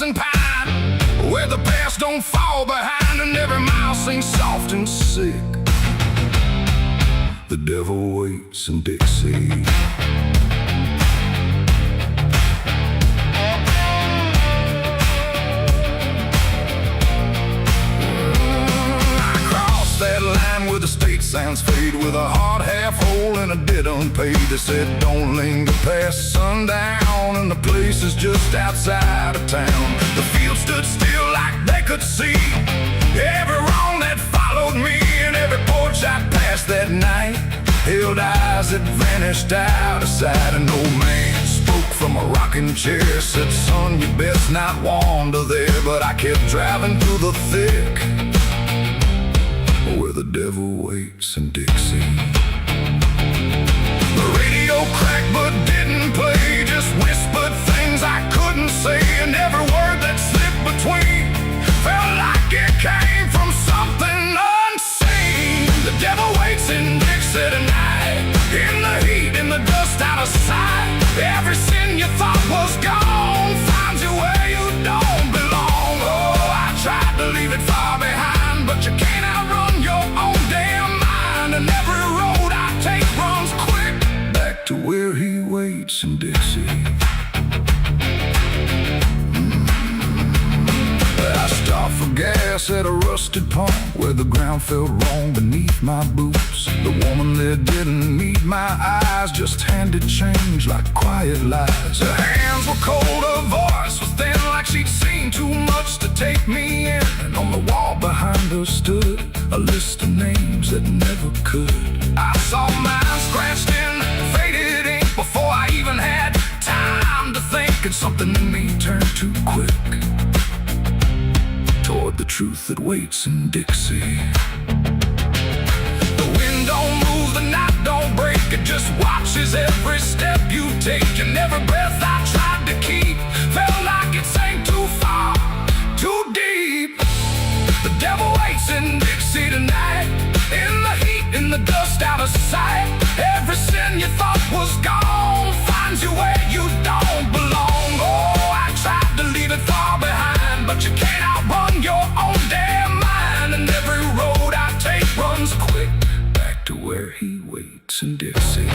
and pine, where the past don't fall behind, and every mile sings soft and sick. The devil waits in Dixie. That line where the state signs fade, with a hard half hole and a debt unpaid. They said don't linger past sundown, and the place is just outside of town. The field stood still like they could see every wrong that followed me, and every porch I passed that night held eyes that vanished out of sight. An old man spoke from a rocking chair, said, son, you best not wander there. But I kept driving through the thick, where the devil waits in Dixie. The radio cracked but didn't play, just whispered things I couldn't say, and every word that slipped between felt like it came from something unseen. The devil waits in Dixie tonight, in the heat, in the dust, out of sight. Every sin you thought was gone finds you where you don't belong. Oh, I tried to leave it far behind, but you can't outrun your own damn mind. And every road I take runs quick back to where he waits in Dixie. I stopped for gas at a rusted pump, where the ground felt wrong beneath my boots. The woman there didn't meet my eyes, just handed change like quiet lies. Her hands were cold, her voice was thin, like she'd seen too much to take me in. And on the wall behind her stood a list of names that never could. I saw mine scratched in faded ink before I even had time to think, and something in me turned too quick toward the truth that waits in Dixie. The wind don't move, the night don't break, it just watches every step you take. And every breath I tried to keep felt like it sank too far, too deep. The devil waits in Dixie tonight, in the heat, in the dust, out of sight. Every sin you thought was gone finds you where you don't belong. Oh, I tried to leave it far behind, but you can't outrun your own damn mind. And every road I take runs quick back to where he waits in Dixie.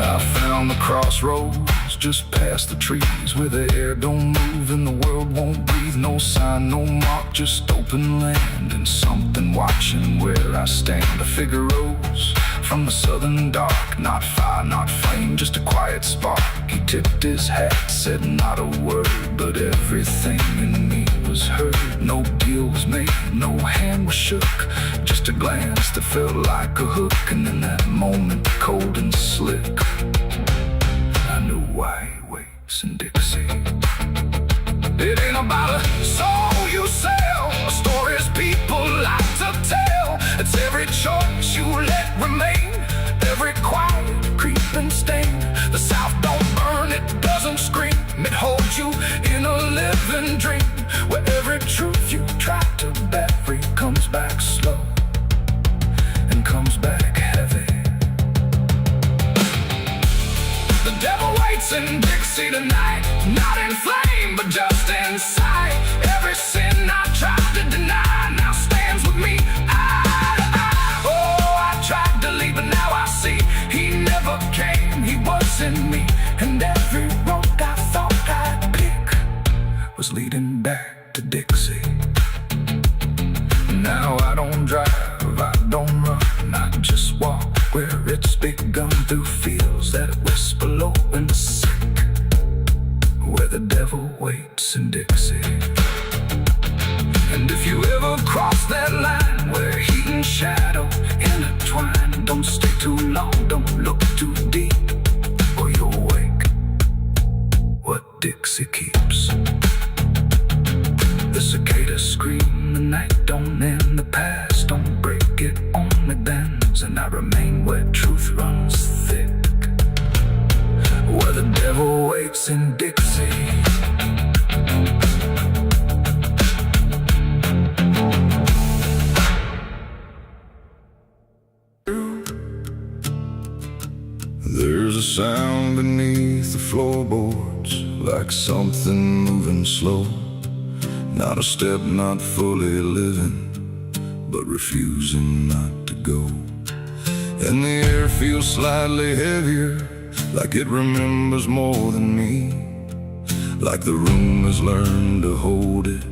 I found the crossroads just past the trees, where the air don't move and the world won't breathe. No sign, no mark, just open land, and something watching where I stand. A figure rose from the southern dark, not fire, not flame, just a quiet spark. He tipped his hat, said not a word, but everything in me was heard. No deal was made, no hand was shook, just a glance that felt like a hook. And in that moment, cold and slick, I knew why he waits in Dixie. It ain't about a soul you sell, a stories people like to tell. It's every choice you let remain, every quiet creeping stain. The South don't burn, it doesn't scream, it holds you in a living dream, where every truth you try to bury comes back slow and comes back heavy. The devil waits in Dixie tonight, not in flame, but just in sight. Every sin I tried to deny now stands with me eye to eye. Oh, I tried to leave, but now I see he never came, he was in me. And every road I thought I'd pick was leading back to Dixie. Now I don't drive, I don't run, I just walk where it's begun, through fields that whisper low and sick, where the devil waits in Dixie. And if you ever cross that line where heat and shadow intertwine, don't stay too long, don't look too deep, or you'll wake what Dixie keeps. The cicadas scream, the night don't end, the past don't break, it only bends. And I remain where truth runs thick, where the devil waits in Dixie. There's a sound beneath the floorboards like something moving slow. Not a step, not fully living, but refusing not to go. And the air feels slightly heavier, like it remembers more than me, like the room has learned to hold it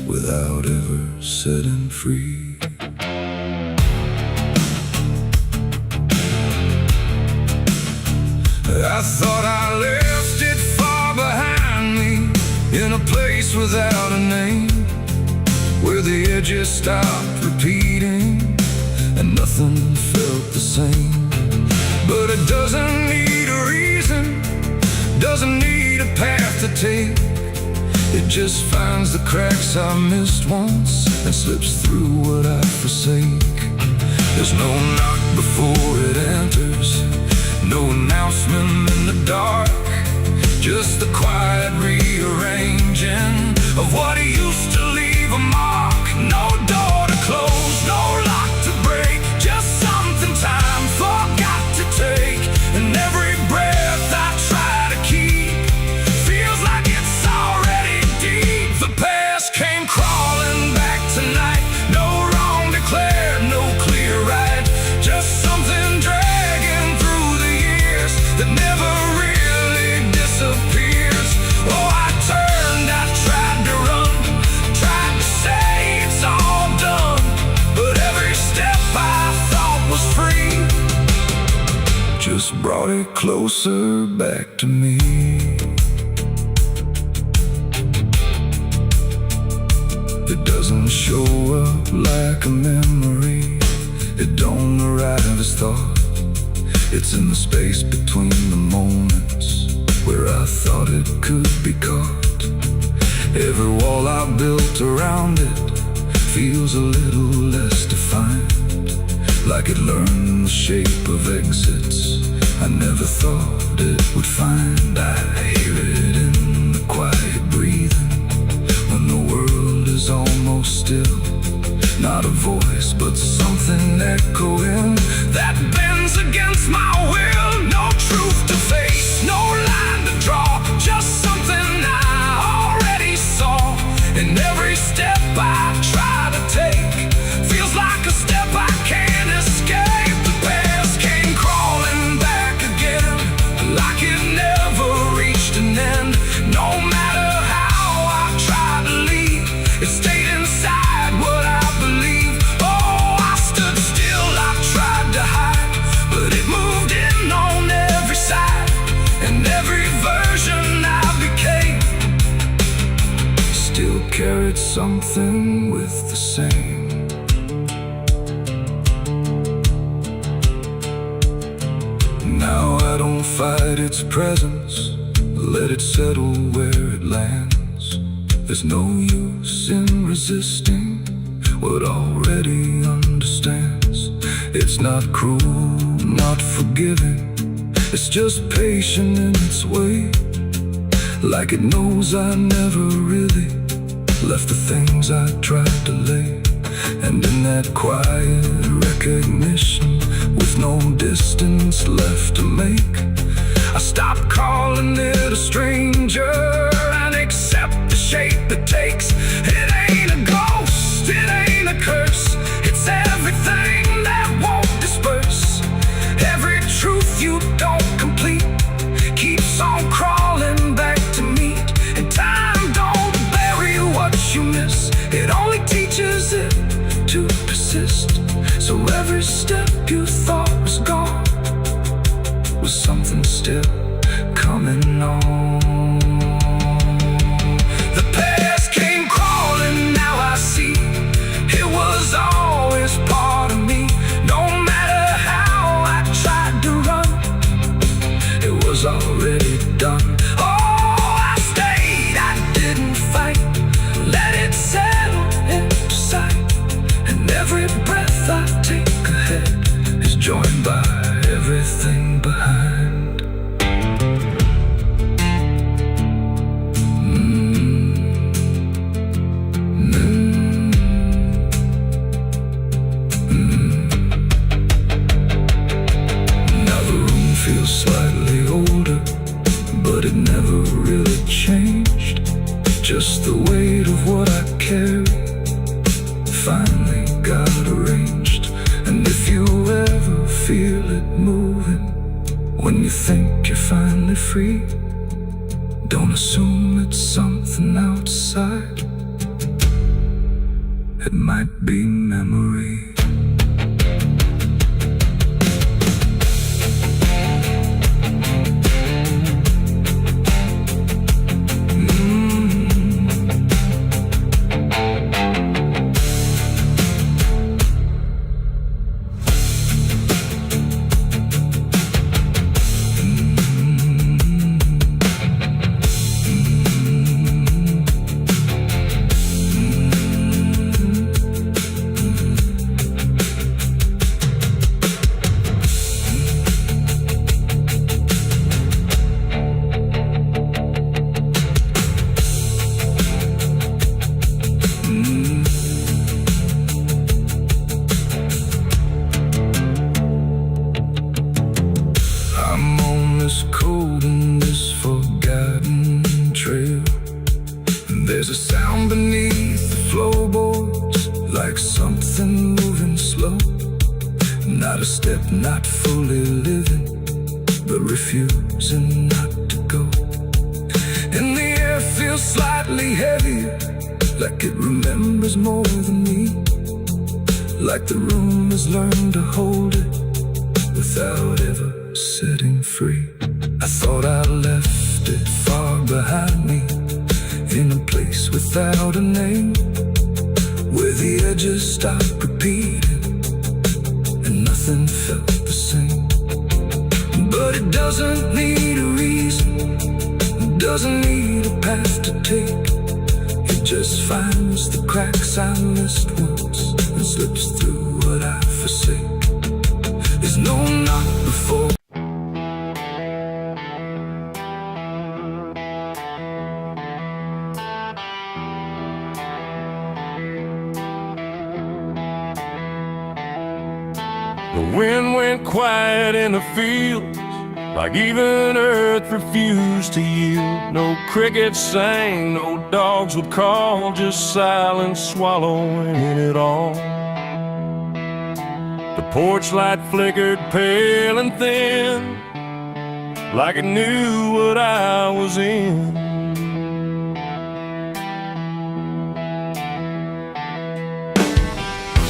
without ever setting free. I thought I left it far behind me, in a place without a name, where the edges stopped repeating and nothing felt the same. But it doesn't need a reason, doesn't need a path to take. It just finds the cracks I missed once and slips through what I forsake. There's no knock before it enters, no announcement in the dark, just the quiet rearranging of what used to leave a mark. No door to close, no lock to break, just something time forgot to take. And every breath I try to keep feels like it's already deep. The past came crawling back tonight, no wrong declared, no clear right, just something dragging through the years that never really disappears. Oh, I turned, I tried to run, tried to say it's all done, but every step I thought was free just brought it closer back to me. It doesn't show up like a memory, it don't arrive as thought. It's in the space between the moments where I thought it could be caught. Every wall I built around it feels a little less defined, like it learned the shape of exits I never thought it would find. I hear it in the quiet breathing when the world is almost still. Not a voice, but something echoing that bends against my will. No truth to face, no line to draw, just something I already saw. And every step I try to take feels like a step I can't escape. The past came crawling back again, like it never reached an end. No matter how I tried to leave, it stayed inside what I believe. Oh, I stood still, I tried to hide, but it moved in on every side. And every version I became still carried something with the same. Now I don't fight its presence, let it settle where it lands. There's no use in resisting what already understands. It's not cruel, not forgiving, it's just patient in its way, like it knows I never really left the things I tried to lay. And in that quiet recognition, with no distance left to make, I stop calling it a stranger and accept the shape it takes. It ain't a ghost, it ain't a curse, it's everything that won't disperse. Every truth you don't complete keeps on crawling back to meet. And time don't bury what you miss, it only teaches it to persist. So every step you thought was gone was something still coming on. it never really changed. Just the weight of what I carry finally got arranged. And if you ever feel it moving, when you think you're finally free, don't assume it's something outside. It might be memory. Cold in this forgotten trail. There's a sound beneath the floorboards, like something moving slow. Not a step, not fully living, but refusing not to go. And the air feels slightly heavier, like it remembers more than me. Like the room has learned to hold it without ever setting free. I thought I left it far behind me, in a place without a name, where the edges stopped repeating and nothing felt the same. But it doesn't need a reason, it doesn't need a path to take. It just finds the cracks I missed once and slips through what I forsake. There's no knock before. The wind went quiet in the fields, like even earth refused to yield. No crickets sang, no dogs would call, just silence swallowing it all. The porch light flickered pale and thin, like it knew what I was in.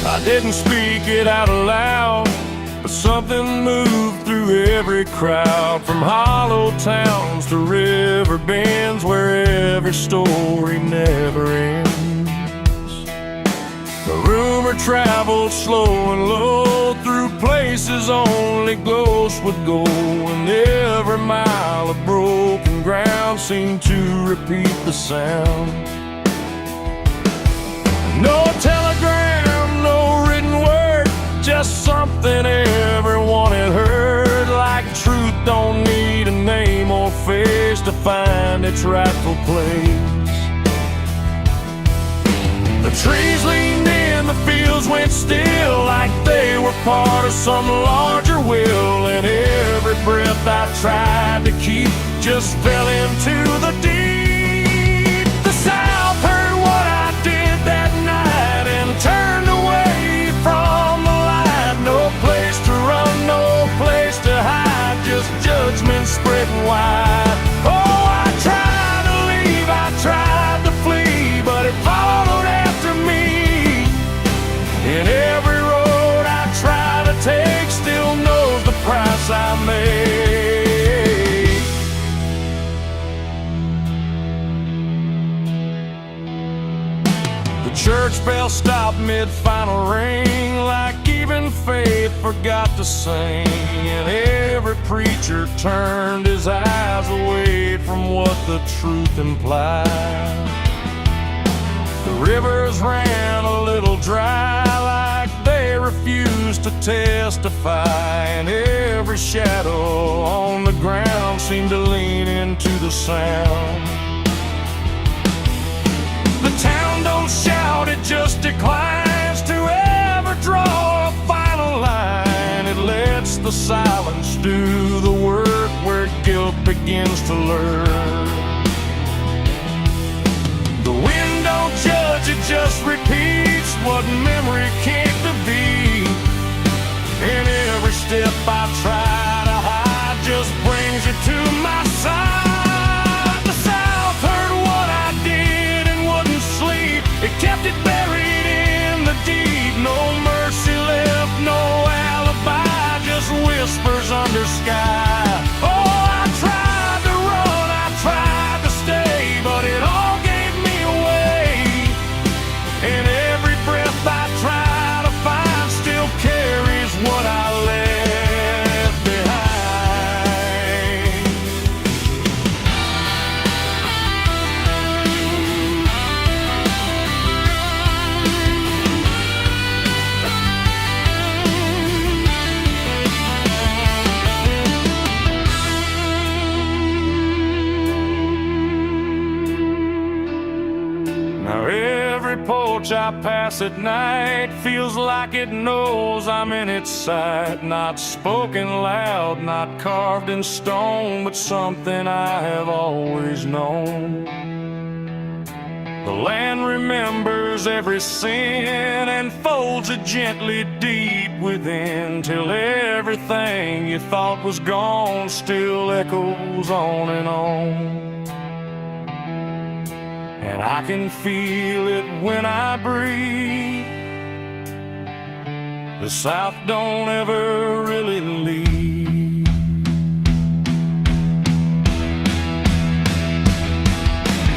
I didn't speak it out loud, but something moved through every crowd, from hollow towns to river bends, where every story never ends. The rumor traveled slow and low through places only ghosts would go, and every mile of broken ground seemed to repeat the sound. No telegram, no written word, just something everyone had heard. Like truth don't need a name or face to find its rightful place. The trees leaned in, the fields went still, like they were part of some larger will. And every breath I tried to keep just fell into the deep. The South heard what I did that night and turned away from the light. No place to run, no place to hide, just judgment spreading wide. Oh, I tried to leave, I tried to flee, but it followed after me. And every road I try to take still knows the price I made. The church bell stopped mid-final ring, like even faith forgot to sing. And every preacher turned his eyes away from what the truth implied. The rivers ran a little dry, like they refused to testify. And every shadow on the ground seemed to lean into the sound. The town don't shout, it just declines to ever draw a final line. It lets the silence do the work where guilt begins to lurk. The wind don't judge, it just repeats what memory came to be. And every step I try to hide just brings you to my side. The South heard what I did and wouldn't sleep. It kept it buried in the deep. No mercy left, no alibi, just whispers under sky. Oh, I tried to run, I tried to stay, but it all gave me away. And every breath I try to find still carries what I left behind. Now every porch I pass at night feels like it knows I'm in its sight. Not spoken loud, not carved in stone, but something I have always known. The land remembers every sin and folds it gently deep within, till everything you thought was gone still echoes on and on. And I can feel it when I breathe. The South don't ever really leave.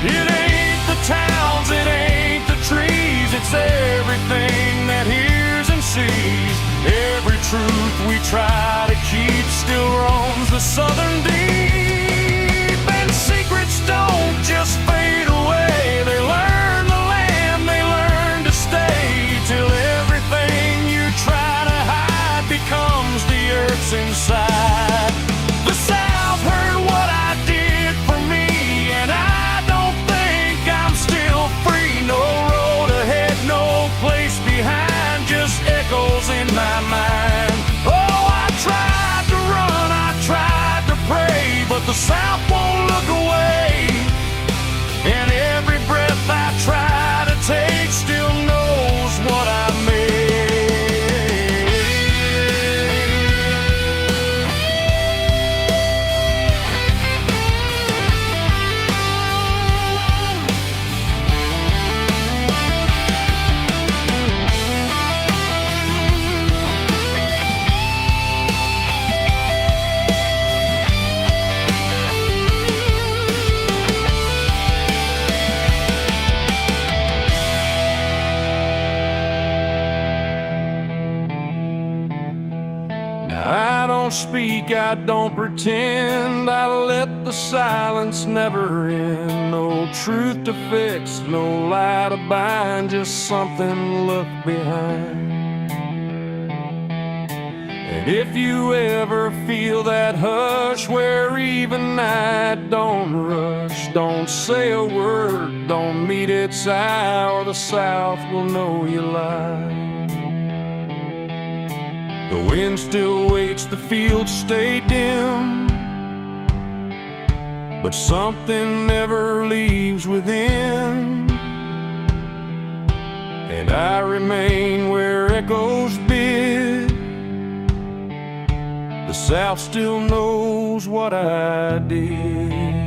It ain't the towns, it ain't the trees, it's everything that hears and sees. Every truth we try to keep still roams the southern deep. And secrets don't just fade away, they learn the land, they learn to stay, till everything you try to hide becomes the earth's inside. The South heard what I did for me, and I don't think I'm still free. No road ahead, no place behind, just echoes in my mind. Oh, I tried to run, I tried to pray, but the South won't look away. And every breath I try to take still knows what I made. I don't speak, I don't pretend, I let the silence never end. No truth to fix, no lie to bind, just something left behind. And if you ever feel that hush where even night don't rush, don't say a word, don't meet its eye, or the South will know you lied. The wind still waits, the fields stay dim, but something never leaves within. And I remain where echoes bid. The South still knows what I did.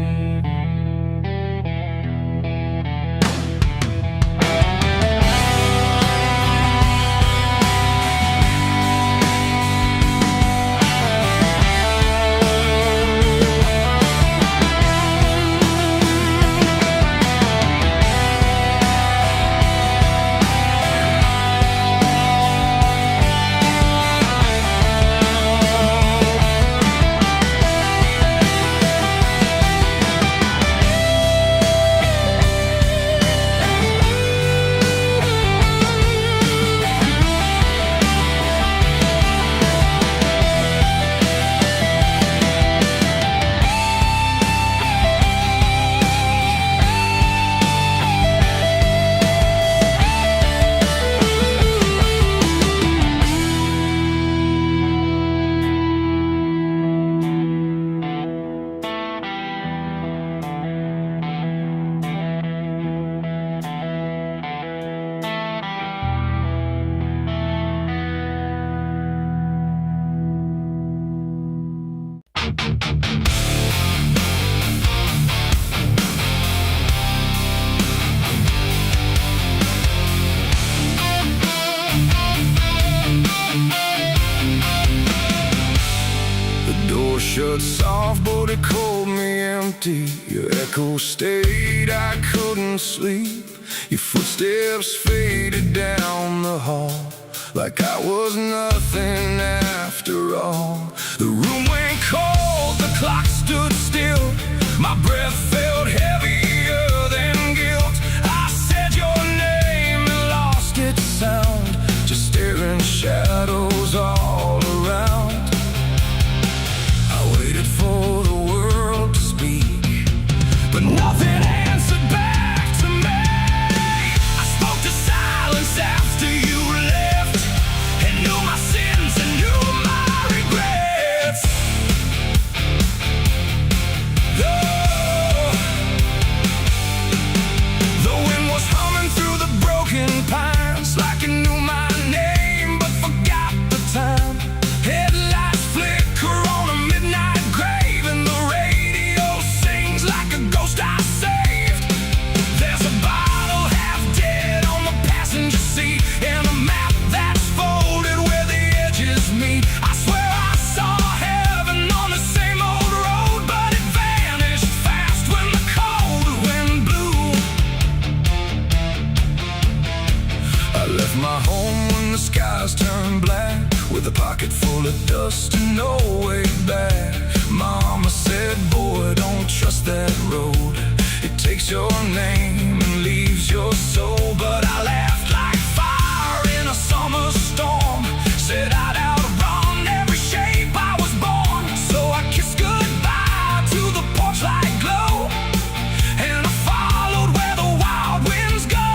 empty, your echo stayed, I couldn't sleep. Your footsteps faded down the hall, like I was nothing after all. The room went cold, the clock stood still. My breath felt heavier than guilt. I said your name and lost its sound, just staring shadows all around. I waited for the world to speak, but nothing answered back to me. I spoke to silence after you left, and knew my sins and knew my regrets. The wind was humming through the broken pines, like it knew my name but forgot the time. Headlights flicker on a midnight grave, and the radio sings like a ghost I saved. There's a bottle half dead on the passenger seat, and a map that's folded where the edges meet. I swear I saw heaven on the same old road, but it vanished fast when the cold wind blew. I left my home when the skies turned black, with a pocket full of dust and no way back. Mama said, boy, don't trust that road. It takes your name and leaves your soul. But I laughed like fire in a summer storm, said I'd outrun every shape I was born. So I kissed goodbye to the porch light glow, and I followed where the wild winds go.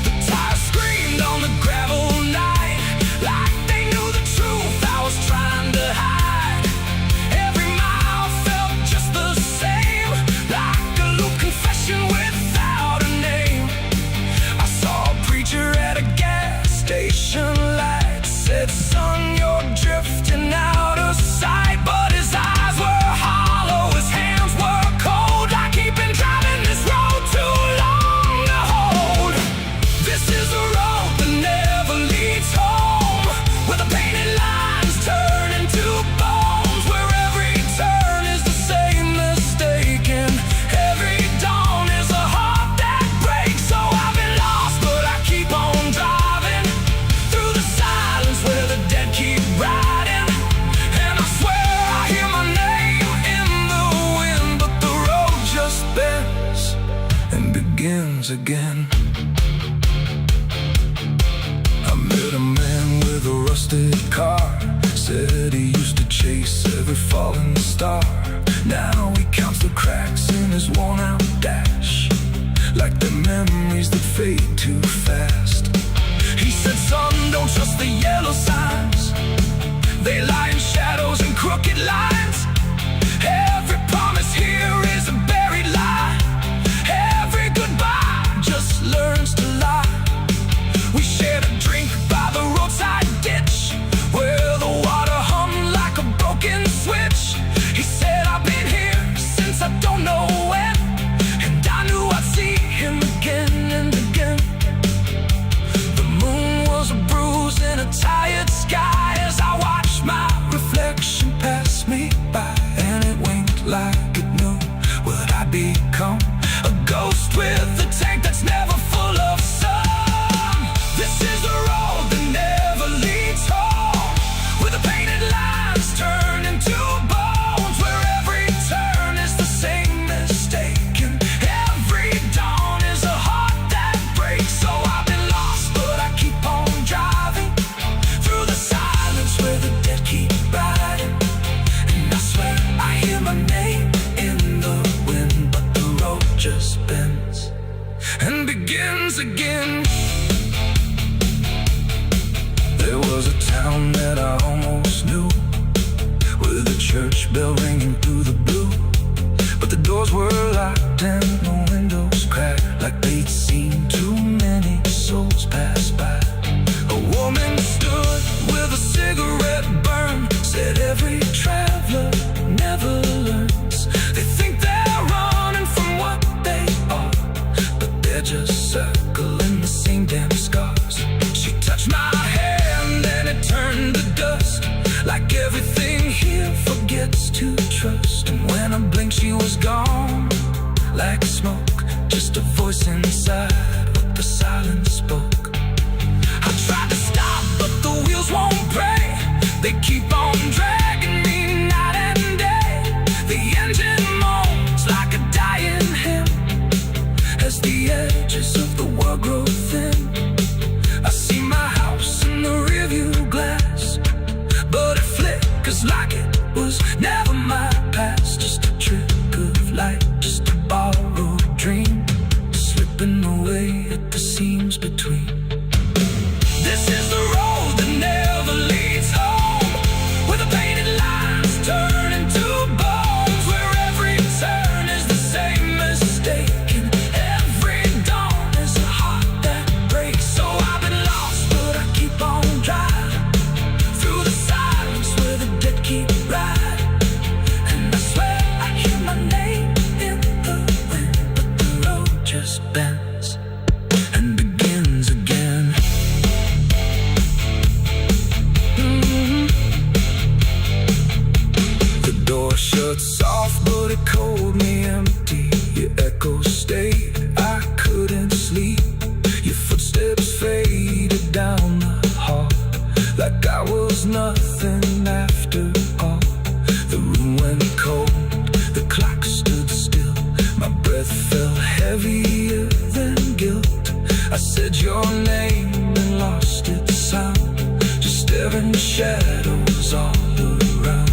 The tires screamed on the gravel night, like they knew the truth I was trying to hide. Every mile felt just the same, like a loop confession without a name. I saw a preacher at a gas station light, said, son, you're drifting out of sight. But his eyes were hollow, his hands were cold, like he'd been driving this road too long to hold. This is a road that never leads home, where the painted lines turn into bones, where every turn is the same mistake, and every dawn is a heart that breaks. So I've been lost, but I keep on driving through the silence where the dead keep riding. And I swear I hear my name in the wind, but the road just bends and begins again. I met a man with a rusted car, said he used to chase every falling star. Now he counts the cracks in his worn-out dash, like the memories that fade too fast. He said, son, don't trust the yellow signs, they lie in shadows and crooked lines. Every promise here is a buried lie, every goodbye just learns to lie. We shared a drink by the roadside ditch, where the water hummed like a broken switch. He said, I've been here since I don't know when, and I knew I'd see him again and again. The moon was a bruise in a tired sky, as I watched my reflection pass me by, and it winked like it knew what I'd become, a ghost with a tank that's never full of sun. This is a road that never leads home, where the painted lines turn into bones, where every turn is the same mistake, and every dawn is a heart that breaks. So I've been lost, but I keep on driving through the silence where the dead keep riding. And I swear I hear my name in the wind, but the road just bends and begins again. There was a town that I almost knew, with a church bell ringing through the blue, but the doors were locked and the windows cracked, like they'd seen too many souls pass by. A woman stood with a cigarette burn, said every traveler never learns. They think they're running from what they are, but they're just circling the same damn scars. She touched my hand and it turned to dust, like everything here forgets to trust. And when I blinked she was gone, like smoke, just a voice inside, but the silence spoke. I tried to stop, but the wheels won't break. They keep on dragging me night and day. The engine moans like a dying hymn as the edges of the world grow thin. I see my house in the rearview glass, but it flickers like it was never my past. Just a trick of light, just a borrowed dream, slipping away at the seams between. This is the road that never leads home, where the painted lines turn into bones, where every turn is the same mistake, and every dawn is a heart that breaks. So I've been lost, but I keep on driving through the silence where the dead keep riding. And I swear I hear my name in the wind, but the road just bends and begins again. The door shuts soft, but it cold me empty. Your echo stayed, I couldn't sleep. Your footsteps faded down the hall, like I was nothing after all. The room went cold, the clock stood still. My breath felt heavier than guilt. I said your name and lost its sound, just staring shadows all around.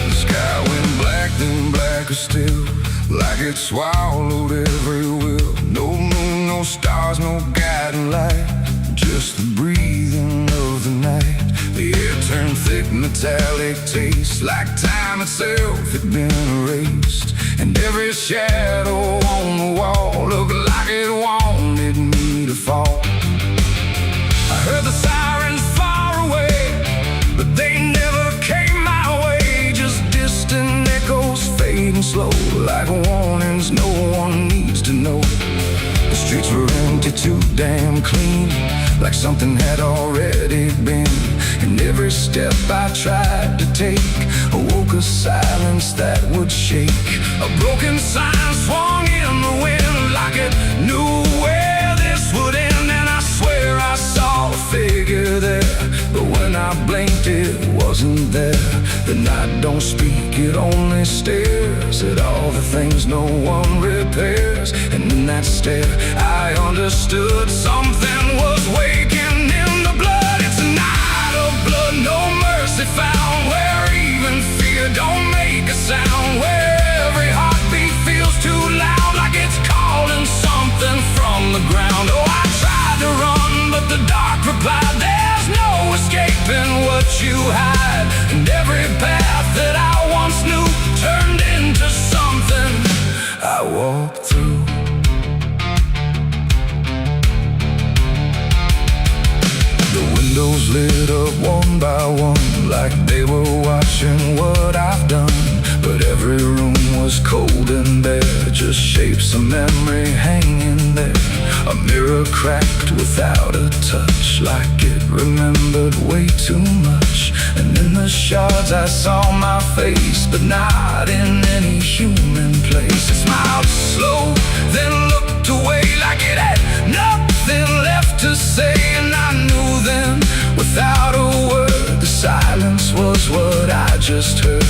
The sky went black, then blacker still, like it swallowed every will. No moon, no stars, no guiding light, just the breathing of the night. The air turned thick, metallic taste, like time itself had been erased. And every shadow on the wall looked like it wanted me to fall. I heard the sirens far away, but they never came my way. Just distant echoes fading slow, like warnings no one needs to know. The streets were empty, too damn clean, like something had already been. And every step I tried to take awoke a silence that would shake. A broken sign swung in the wind, like it knew where this would end. And I swear I saw a figure there, but when I blinked it wasn't there. The night don't speak, it only stares at all the things no one repairs. And in that stare I understood something was waking in the blood. It's a night of blood, no mercy found, where even fear don't make a sound, where every heartbeat feels too loud, like it's calling something from the ground. Oh, I tried to run, but the dark replied, there's no escaping what you hide. And every path that I once knew turned into something I walked through. The windows lit up one by one, like they were watching what I've done. But every room was cold and bare, just shapes of memory hanging there. A mirror cracked without a touch, like it remembered way too much. And in the shards I saw my face, but not in any human place. It smiled slow, then looked away, like it had nothing left to say. And I knew then, without a word, the silence was what I just heard.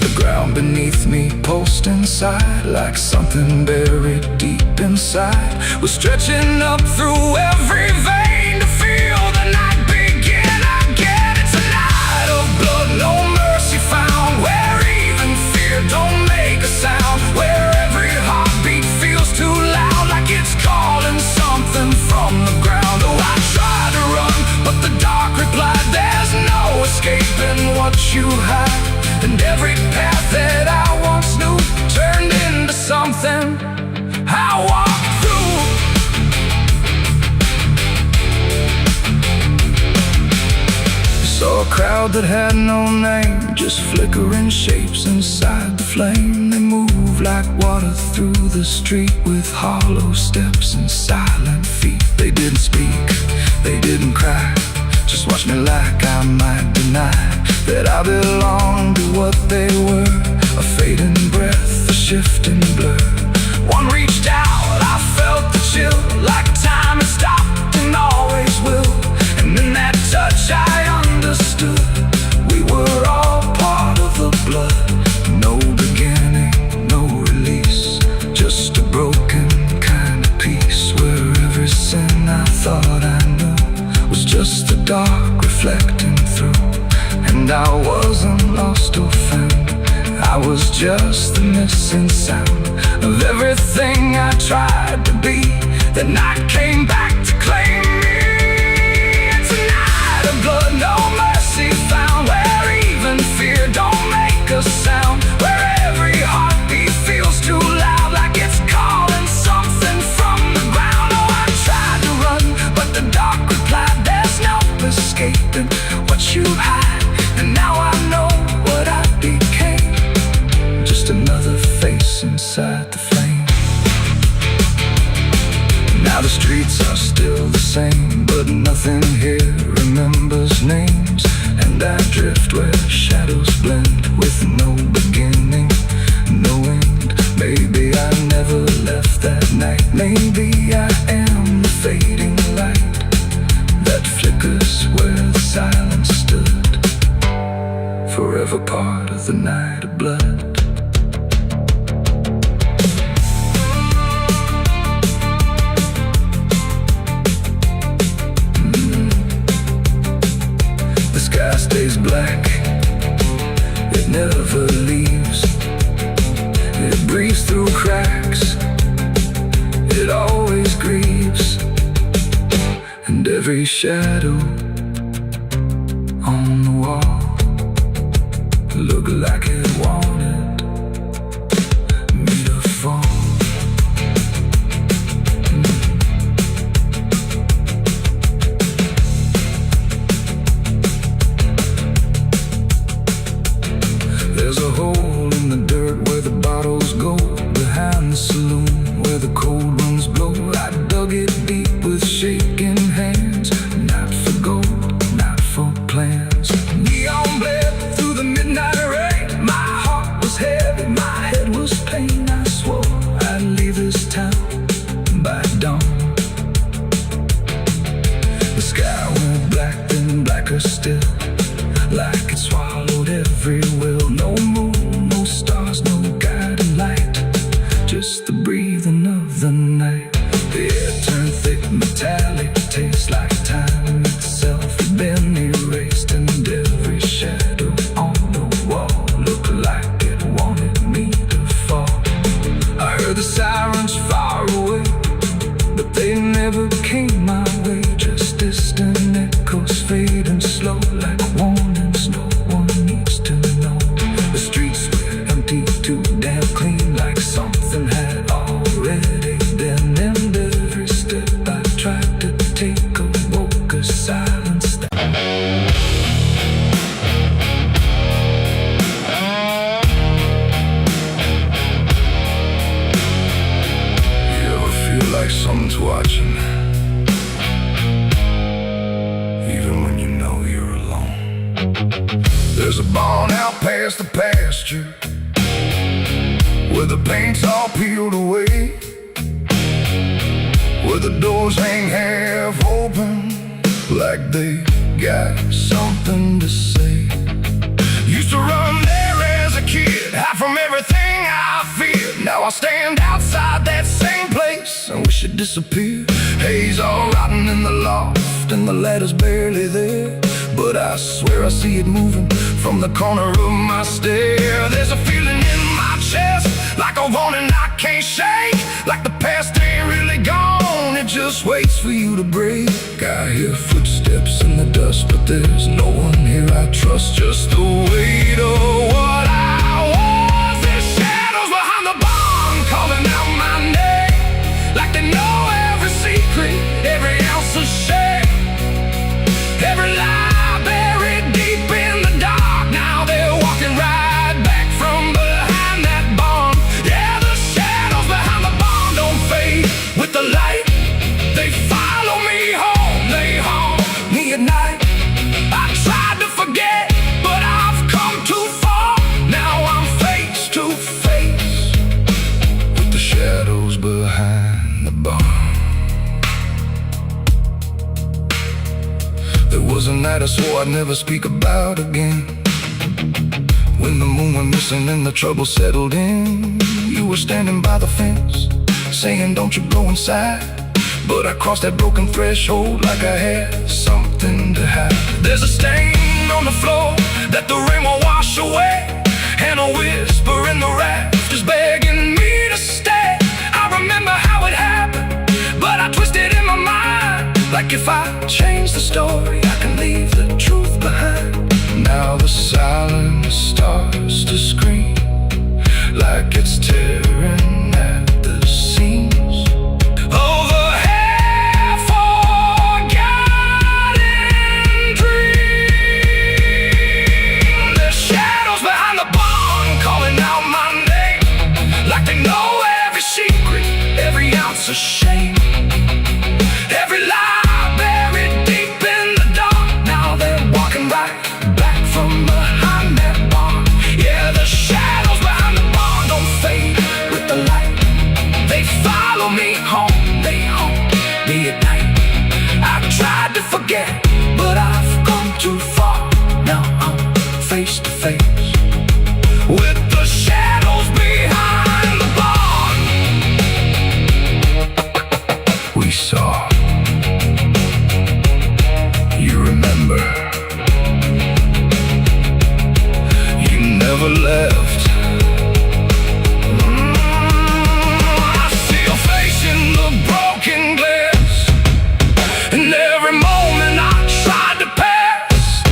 The ground beneath me pulsed inside, like something buried deep inside was stretching up through every vein to feel the night begin again. It's a night of blood, no mercy found, where even fear don't make a sound, where every heartbeat feels too loud, like it's calling something from the ground. Oh, I tried to run, but the dark replied, there's no escaping what you hide. And every path that I once knew turned into something I walked through. Saw a crowd cloud that had no name, just flickering shapes inside the flame. They moved like water through the street with hollow steps and silent feet. They didn't speak, they didn't cry, just watched me like I might deny that I belonged to what they were. A fading breath, a shifting blur. One reached out, I felt the chill, like time had stopped and always will. And in that touch I understood we were all part of the blood. No beginning, no release, just a broken kind of peace, where every sin I thought I knew was just the dark reflecting through. And I wasn't lost or found, I was just the missing sound of everything I tried to be. That night came back to claim me. It's a night of blood, no mercy found, where even fear don't make a sound, where every heartbeat feels too loud, like it's calling something from the ground. Oh, I tried to run, but the dark replied, there's no escaping what you hide. And now I know what I became, just another face inside the flame. Now the streets are still the same, but nothing here remembers names. And I drift where shadows blend with no beginning, no end. Maybe I never left that night. Maybe I am the fading light that flickers where the silence stood, forever part of the night of blood. The sky stays black, it never leaves. It breathes through cracks, it always grieves. And every shadow on the wall look like it wanted me to fall. There's a hole in the dirt where the bottles go, behind the saloon where the cold winds blow. I dug it deep with shaking hands, not for gold, not for plans. Neon bled through the midnight rain, my heart was heavy, my head was pain. I swore I'd leave this town by dawn. The sky went black, then blacker still, like it swallowed every will. No moon, no stars, no guiding light, just the breathing of the night. The air turned thick, metallic, tastes like time itself had been erased. And every shadow on the wall looked like it wanted me to fall. I heard the sirens far away, but they never came my way. Just distant echoes fading slow, like warnings no one needs to know. The streets were empty, too damn clean, like something had already been. And every step I tried to take awoke a silence that you ever feel like someone's watching, even when you know you're alone? There's a barn out past the pasture where the paint's all peeled away, where the doors hang half open, like they got something to say. Used to run there as a kid, hide from everything I feared. Now I stand outside that same place and wish it disappeared. Haze all rotten in the loft and the ladder's barely there, but I swear I see it moving from the corner of my stair. There's a feeling in my chest, like a warning I can't shake, like the past ain't really gone, it just waits for you to break. I hear footsteps in the dust, but there's no one here I trust, just the weight of what I was. There's shadows behind the barn calling out my name, like they know every secret, every ounce of shame, every lie buried deep in There was a night I swore I'd never speak about again. When the moon went missing and the trouble settled in, you were standing by the fence, saying don't you go inside. But I crossed that broken threshold like I had something to hide. There's a stain on the floor that the rain will wash away, and a whisper in the rafters begging me to stay. I remember how it happened, but I twisted in my mind, like if I change the story, I can leave the truth behind. Now the silence starts to scream, like it's tearing at the seams of a half-forgotten dream. There's shadows behind the barn calling out my name, like they know every secret, every ounce of shame, every lie buried deep in the dark. Now they're walking right back from behind that barn. Yeah, the shadows behind the barn don't fade with the light. They follow me home, they haunt me at night. I've tried to forget, but I've gone too far. Now I'm face to face with the shadows behind the barn. We saw. You remember. You never left. I see your face in the broken glass, and every moment I tried to pass.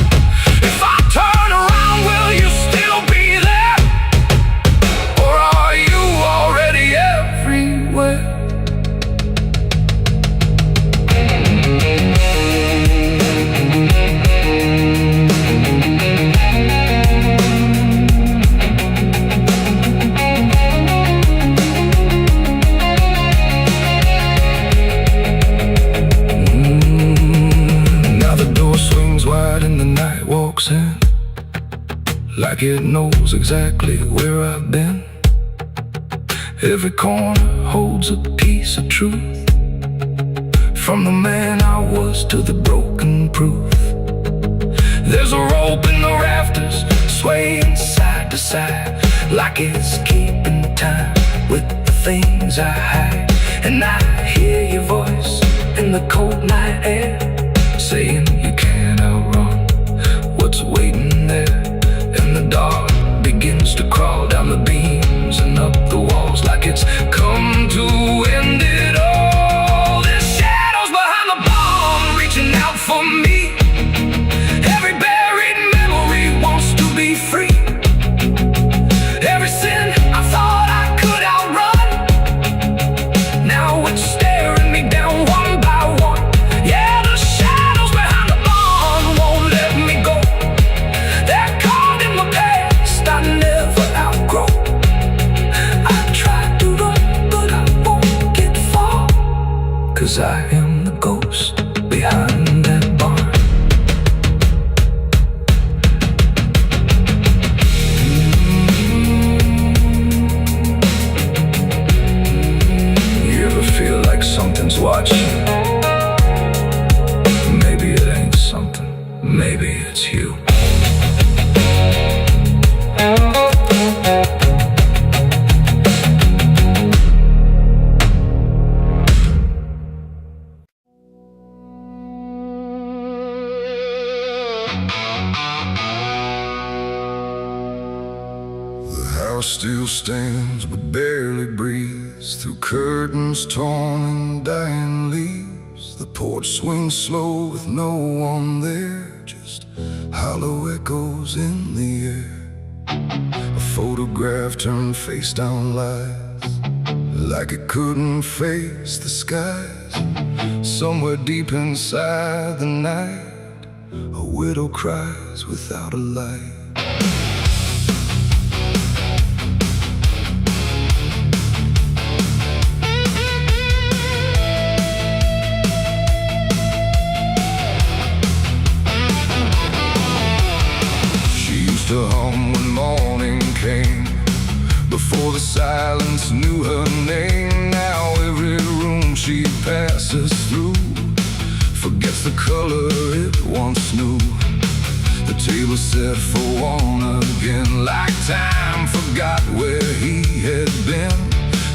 If I turn around, will you still be there? Or are you already everywhere? Now the door swings wide and the night walks in, like it knows exactly where I've been. Every corner holds a piece of truth, from the man I was to the broken proof. There's a rope in the rafters, swaying side to side, like it's keeping time with the things I hide. And I hear your voice in the cold night air, saying you can't outrun what's waiting there. And the dark begins to crawl down the beams and up the walls, like it's come to end it all. There's shadows behind the barn reaching out for me. Every buried memory wants to be free. Every sin I thought I could outrun, now it's staring me down one by one. Yeah, the shadows behind the barn won't let me go. They're caught in the past I never outgrow. I tried to run, but I won't get far, 'cause I am the ghost behind that barn. You ever feel like something's watching? Maybe it ain't something, maybe it's you. The house still stands but barely breathes through curtains torn and dying leaves. The porch swings slow with no one there, just hollow echoes in the air. A photograph turned face down lies, like it couldn't face the skies. Somewhere deep inside the night, a widow cries without a light. To hum when morning came, before the silence knew her name. Now every room she passes through forgets the color it once knew. The table set for one again, like time forgot where he had been.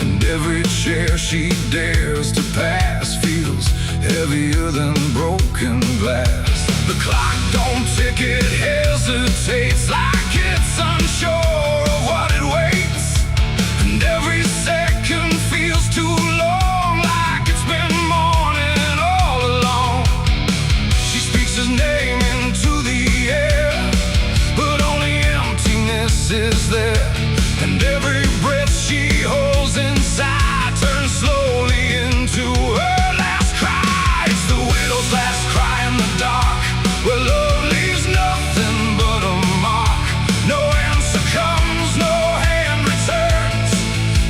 And every chair she dares to pass feels heavier than broken glass. The clock don't tick, it hesitates like it's unsure of what it waits. And every second feels too long, like it's been morning all along. She speaks his name into the air, but only emptiness is there. And every breath she holds inside turns slowly into her last cry. It's the widow's last cry in the dark, where love leaves nothing but a mark. No answer comes, no hand returns,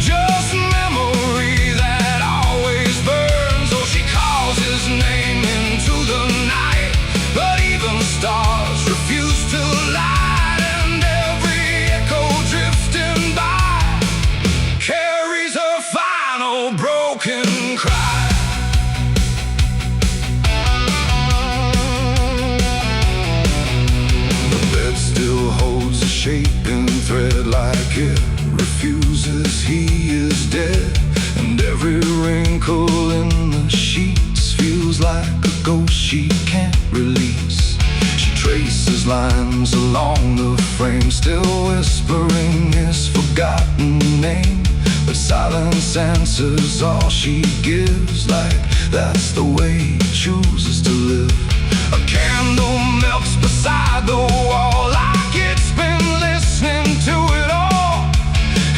just memory that always burns. Oh, she calls his name into the night, but even stars refuse to light. And every echo drifting by carries her final broken cry. The bed still holds a shaping thread, like it refuses he is dead. And every wrinkle in the sheets feels like a ghost she can't release. She traces lines along the frame, still whispering his forgotten name. But silence answers all she gives, like that's the way he chooses to live. A candle melts beside the wall, like it's been listening to it all.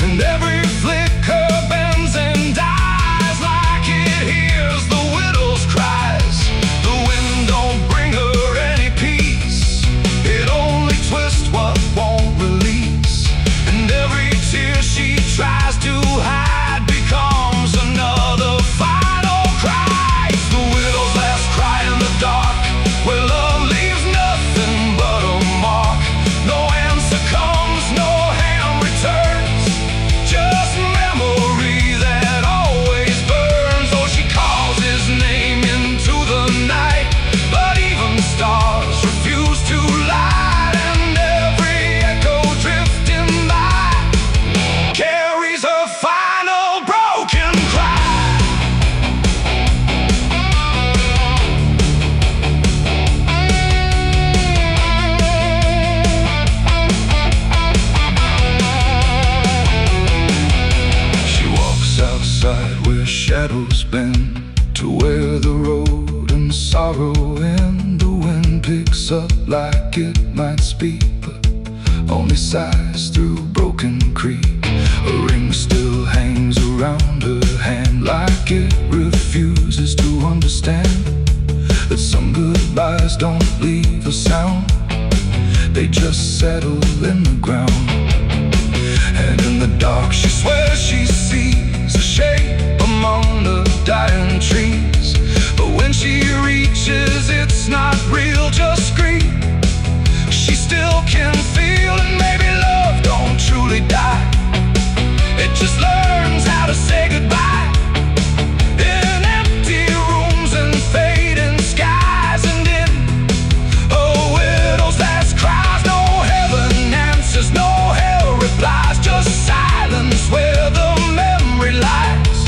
And every flicker bends and dies, like it hears the widow's cries. The wind don't bring her any peace, it only twists what won't release. And every tear she tries to hide becomes another final cry. It's the widow's last cry in the dark, where love leaves nothing but a mark. No answer comes, no hand returns, just memory that always burns. Oh, she calls his name into the night, but even stars refuse to light. And every echo drifting by carries her final broken cry. She walks outside where shadows bend, to where the road and sorrow end. The wind picks up like it might speak, but only sighs through broken creek. A ring still hangs around her hand, like it refuses to understand that some goodbyes don't leave a sound, they just settle in the ground. And in the dark she swears she sees a shape among the dying trees. But when she reaches, it's not real, just grief. She still can feel, and maybe love don't truly die, it just learns how to say goodbye. In empty rooms and fading skies, and in a widow's last cries, no heaven answers, no hell replies, just silence where the memory lies.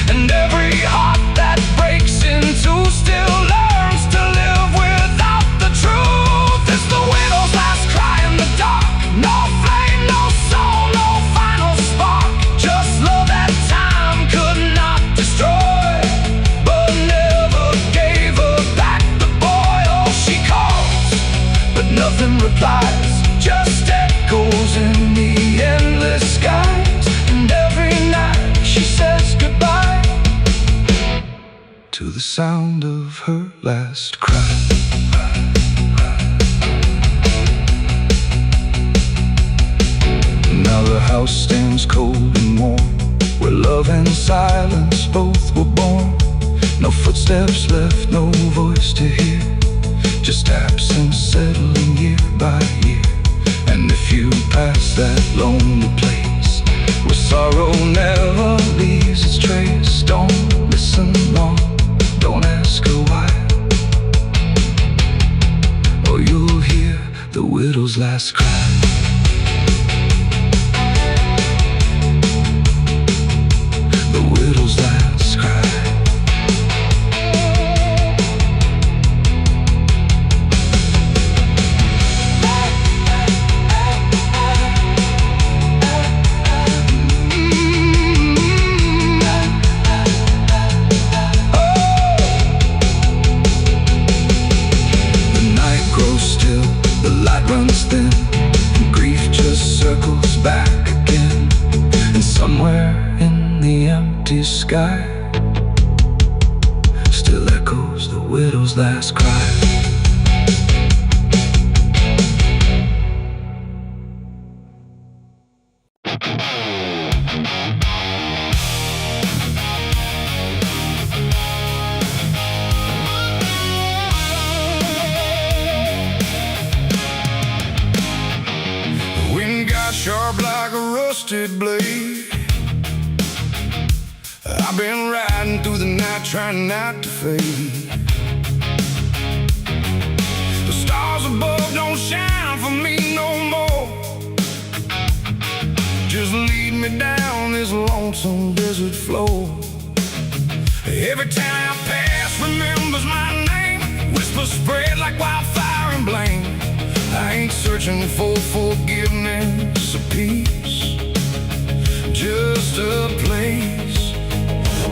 And every heart that breaks in two still learns to live without the truth. It's the widow's last cry in the dark, no flame, no soul, no final spark, just love that time could not destroy, but never gave her back the boy. Oh, she calls, but nothing replies, just echoes in the endless skies. And every night she says goodbye to the sound of her last cry. Now the house stands cold and warm, where love and silence both were born. No footsteps left, no voice to hear, just absence settling year by year. And if you pass that lonely place where sorrow never leaves its trace, don't listen long, don't ask her why, last cry. The widow's last cry. Runs thin, and grief just circles back again. And somewhere in the empty sky still echoes the widow's last cry. Sharp like a rusted blade. I've been riding through the night trying not to fade. The stars above don't shine for me no more. Just lead me down this lonesome desert floor. Every town I pass remembers my name. Whispers spread like wildfire and blame. I ain't searching for forgiveness or peace, just a place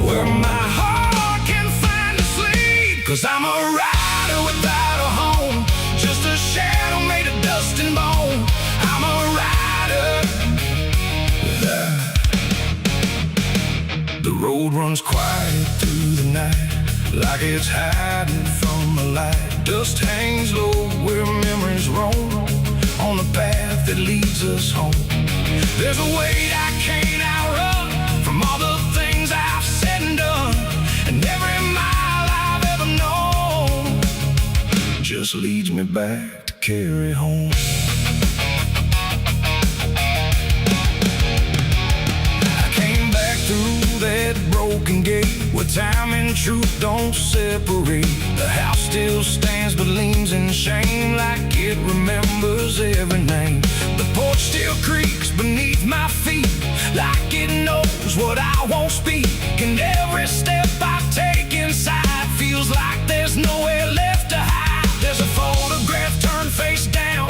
where my heart can find a sleep. 'Cause I'm a rider without a home, just a shadow made of dust and bone. I'm a rider. The road runs quiet through the night, like it's hiding from a light. Dust hangs low where memories roam, on the path that leads us home. There's a weight I can't outrun, from all the things I've said and done. And every mile I've ever known just leads me back to carry home. I came back through that broken gate, where time and truth don't separate. The house still stands but leans in shame, like it remembers every name. The porch still creaks beneath my feet, like it knows what I won't speak. And every step I take inside feels like there's nowhere left to hide. There's a photograph turned face down,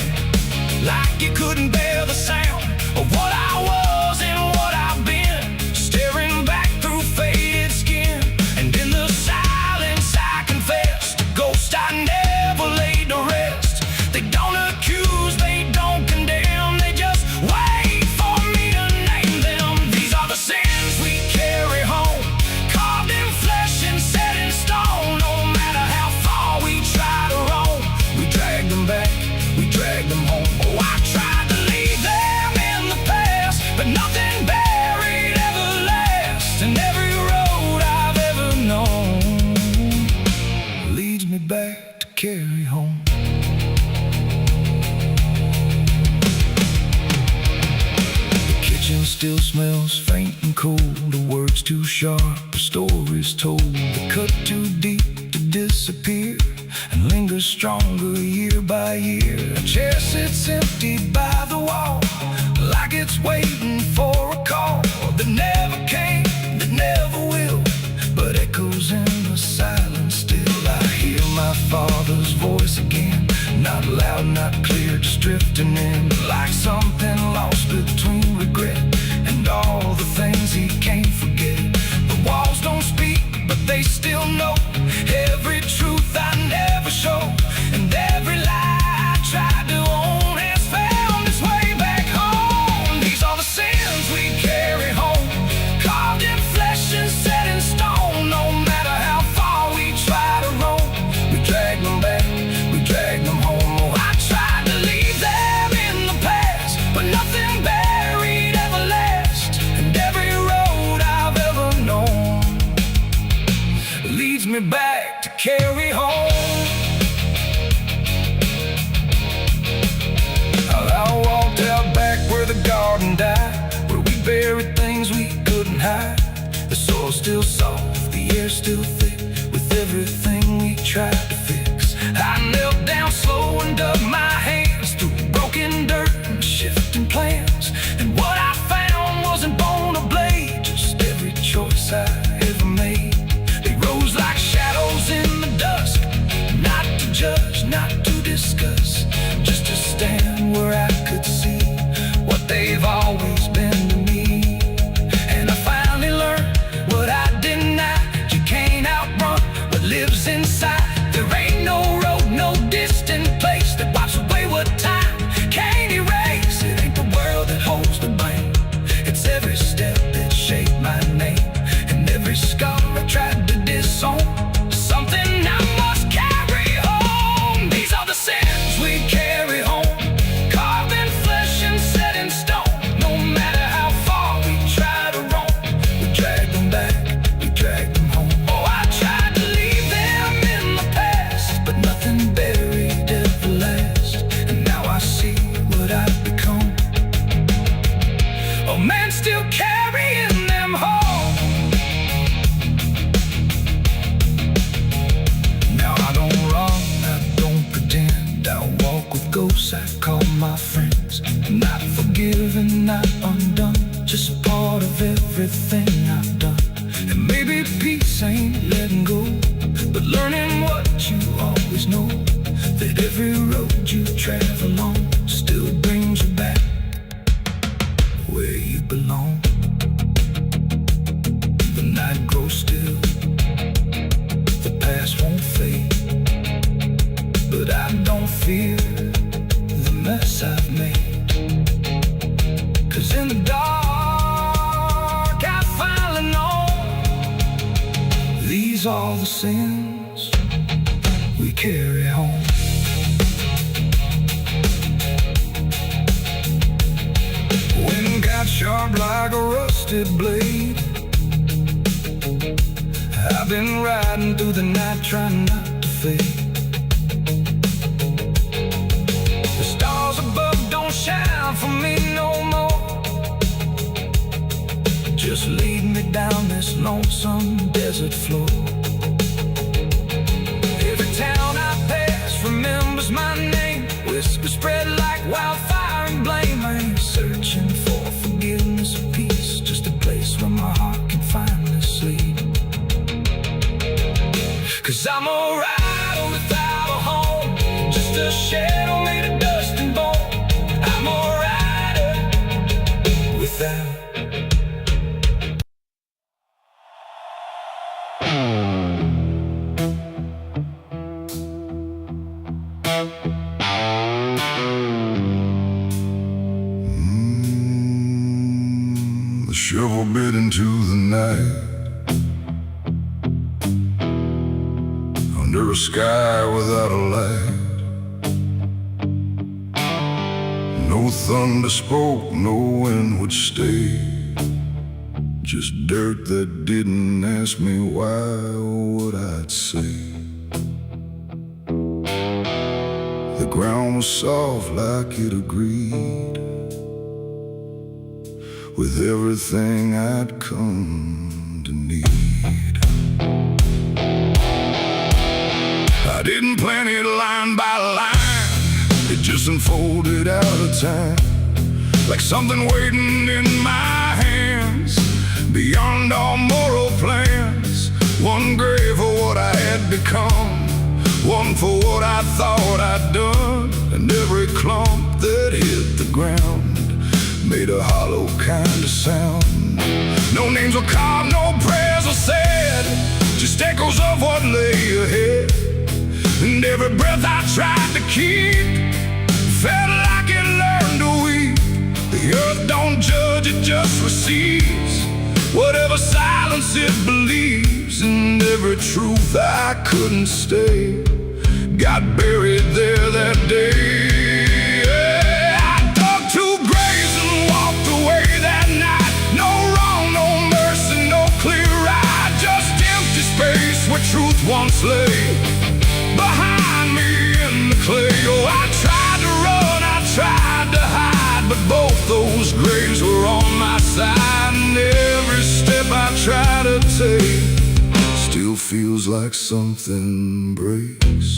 like you couldn't bear the sound of what I was and what I've been, staring back through faded skin. And in the silence I confess, the ghost I never laid to rest. They don't accuse, they don't condemn, they just wait for me to name them. These are the sins we carry home, carved in flesh and set in stone. No matter how far we try to roam, we drag them back, we drag them home. Oh, I tried to leave them in the past, but nothing buried ever lasts. And every road I've ever known leads me back to carry home. The kitchen still smells faint and cold, the words too sharp, the stories told. The cut too deep to disappear, and lingers stronger year by year. A chair sits empty by the wall, like it's waiting for a call that never came, that never will, but echoes in the silence still. I hear my father's voice again, not loud, not clear, just drifting in, like something lost between regret and all the things he can't forget. The walls don't speak, but they still know every truth I never show, and every lie I tried to own has found its way back home. These are the sins we carry home, carved in flesh and set in stone. No matter how far we try to roam, we drag them back, we drag them home. Oh, I tried to leave them in the past, but nothing buried ever lasts. And every road I've ever known leads me back to carry home. I walked out back where the garden died, where we buried things we couldn't hide. The soil's still soft, the air's still thick, with everything we tried to fix. I knelt down slow and dug my hands through broken everything I've done. And maybe peace ain't letting go, but learning what you always know, that every road you travel on still brings you back where you belong. The night grows still, the past won't fade, but I don't fear the mess I've made. 'Cause in the dark I finally know these are the sins we carry home. Wind got sharp like a rusted blade. I've been riding through the night trying not to fade. The stars above don't shine for me no more. Just lead me down this lonesome desert floor. Every town I pass remembers my name. Whispers spread like wildfire and blame. I ain't searching for forgiveness or peace, just a place where my heart can finally sleep. 'Cause I'm a rider without a home, just a shadow made of dust and bone. I'm a rider without. The shovel bit into the night, under a sky without a light. No thunder spoke, no wind would stay, just dirt that didn't ask me why or what I'd say. The ground was soft like it agreed with everything I'd come to need. I didn't plan it line by line, it just unfolded out of time, like something waiting in my hands, beyond all moral plans. One grave for what I had become, one for what I thought I'd done, and every clump that hit the ground made a hollow kind of sound. No names were carved, no prayers were said, just echoes of what lay ahead. And every breath I tried to keep felt like it learned to weep. The earth don't judge, it just receives whatever silence it believes. And every truth I couldn't stay got buried there that day. I dug 2 graves and walked away that night. No wrong, no mercy, no clear ride, just empty space where truth once lay behind me in the clay. Oh, I tried to run, I tried to hide, but both those graves were on my side. And every step I try to take still feels like something breaks.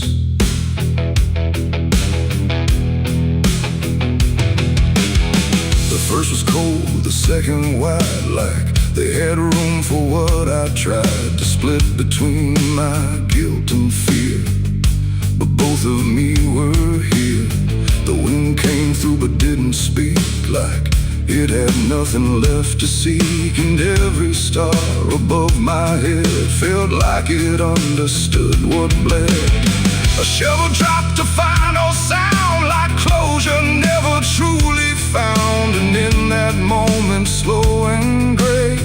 The first was cold, the second wide, like they had room for what I tried to split between my guilt and fear. But both of me were here. The wind came through but didn't speak, like it had nothing left to seek. And every star above my head felt like it understood what bled. A shovel dropped to final sound, like closure never truly found. And in that moment, slow and gray,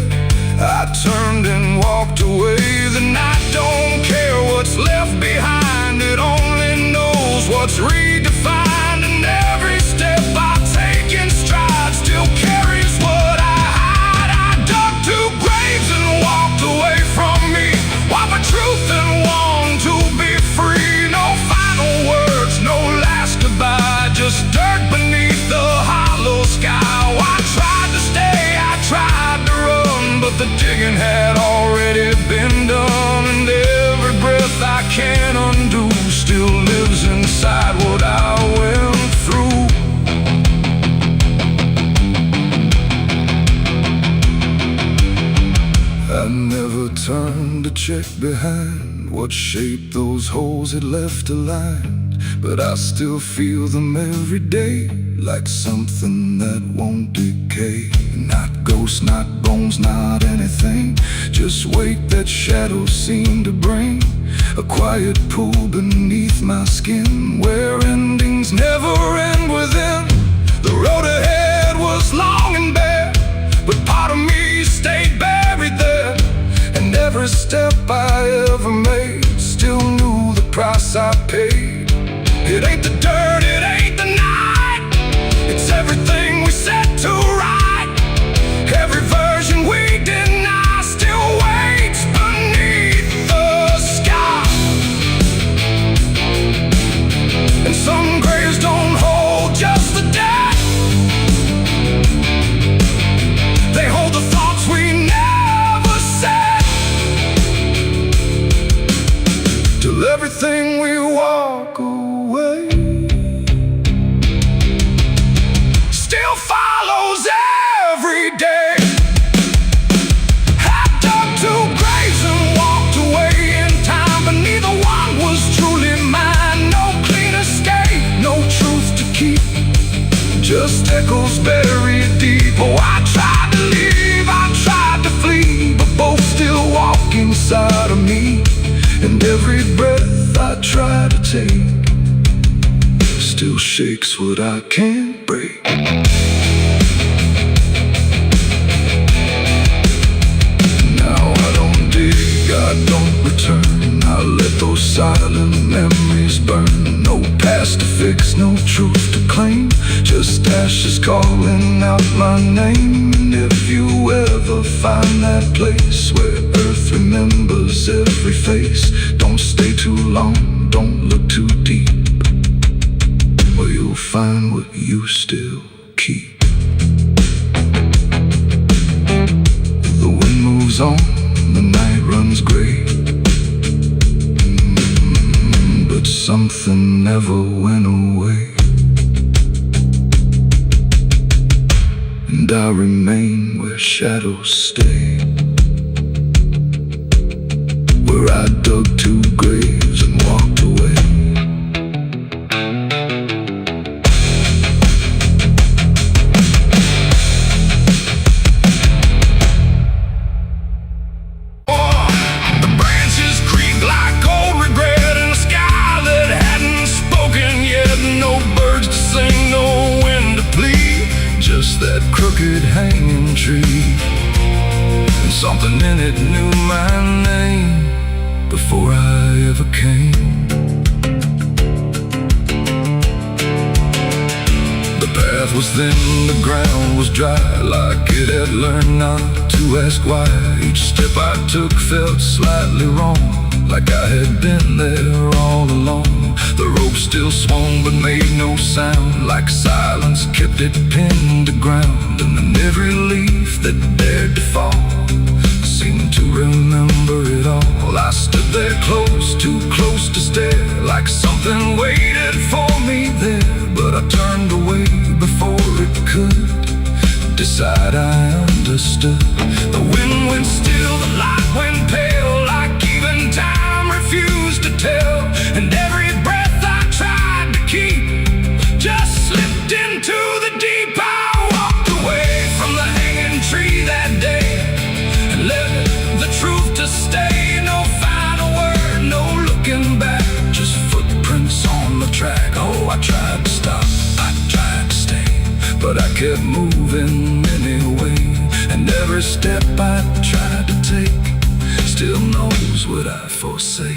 I turned and walked away. The night don't care what's left behind, it only knows what's redefined. And every step I take in stride still carries what I hide. I dug 2 graves and walked away from me, while my truth and long to be free. No final words, no last goodbye, just dirt beneath the hollow sky. Oh, I tried to stay, I tried to run, but the digging had all check behind what shape those holes had left aligned, but I still feel them every day, like something that won't decay. Not ghosts, not bones, not anything, just weight that shadows seem to bring. A quiet pool beneath my skin, where endings never end within. The road ahead was long and bare, but part of me stayed buried there. And every step I ever made still knew the price I paid. It ain't the dirt, it ain't the night, it's everything we set to right. Every version we deny still waits beneath the sky. And some graves don't hold just the dead, they hold the thoughts we never said. Till everything we walk away still follows every day. I dug two graves and walked away in time, but neither one was truly mine. No clean escape, no truth to keep, just echoes buried deep. Oh, I tried to leave, I tried to flee, but both still walk inside of me. And every breath I try to take still shakes what I can't break. Now I don't dig, I don't return, I let those silent memories burn. No past to fix, no truth to claim, just ashes calling out my name. And if you ever find that place where earth remembers every face, don't stay too long, don't look too deep, or you'll find what you still keep. The wind moves on, the night runs gray, but something never went away. And I remain where shadows stay, where I dug two graves and walked away. The branches creak like cold regret in a sky that hadn't spoken yet. No birds to sing, no wind to plead, just that crooked hanging tree. And something in it knew my name before I ever came. The path was thin, the ground was dry, like it had learned not to ask why. Each step I took felt slightly wrong, like I had been there all along. The rope still swung but made no sound, like silence kept it pinned to ground. And then every leaf that dared to fall seemed to remember it all. I stood there close, too close to stare, like something waited for me there. But I turned away before it could decide I understood. The wind went still, the light went pale, like even time refused to tell. And every breath I tried to keep just slipped into the deep. I walked away from the hanging tree that day and let the truth to stay. No final word, no looking back, just footprints on the track. Oh, I tried to stop, I tried to stay, but I kept moving anyway. And every step I tried to take still knows what I forsake.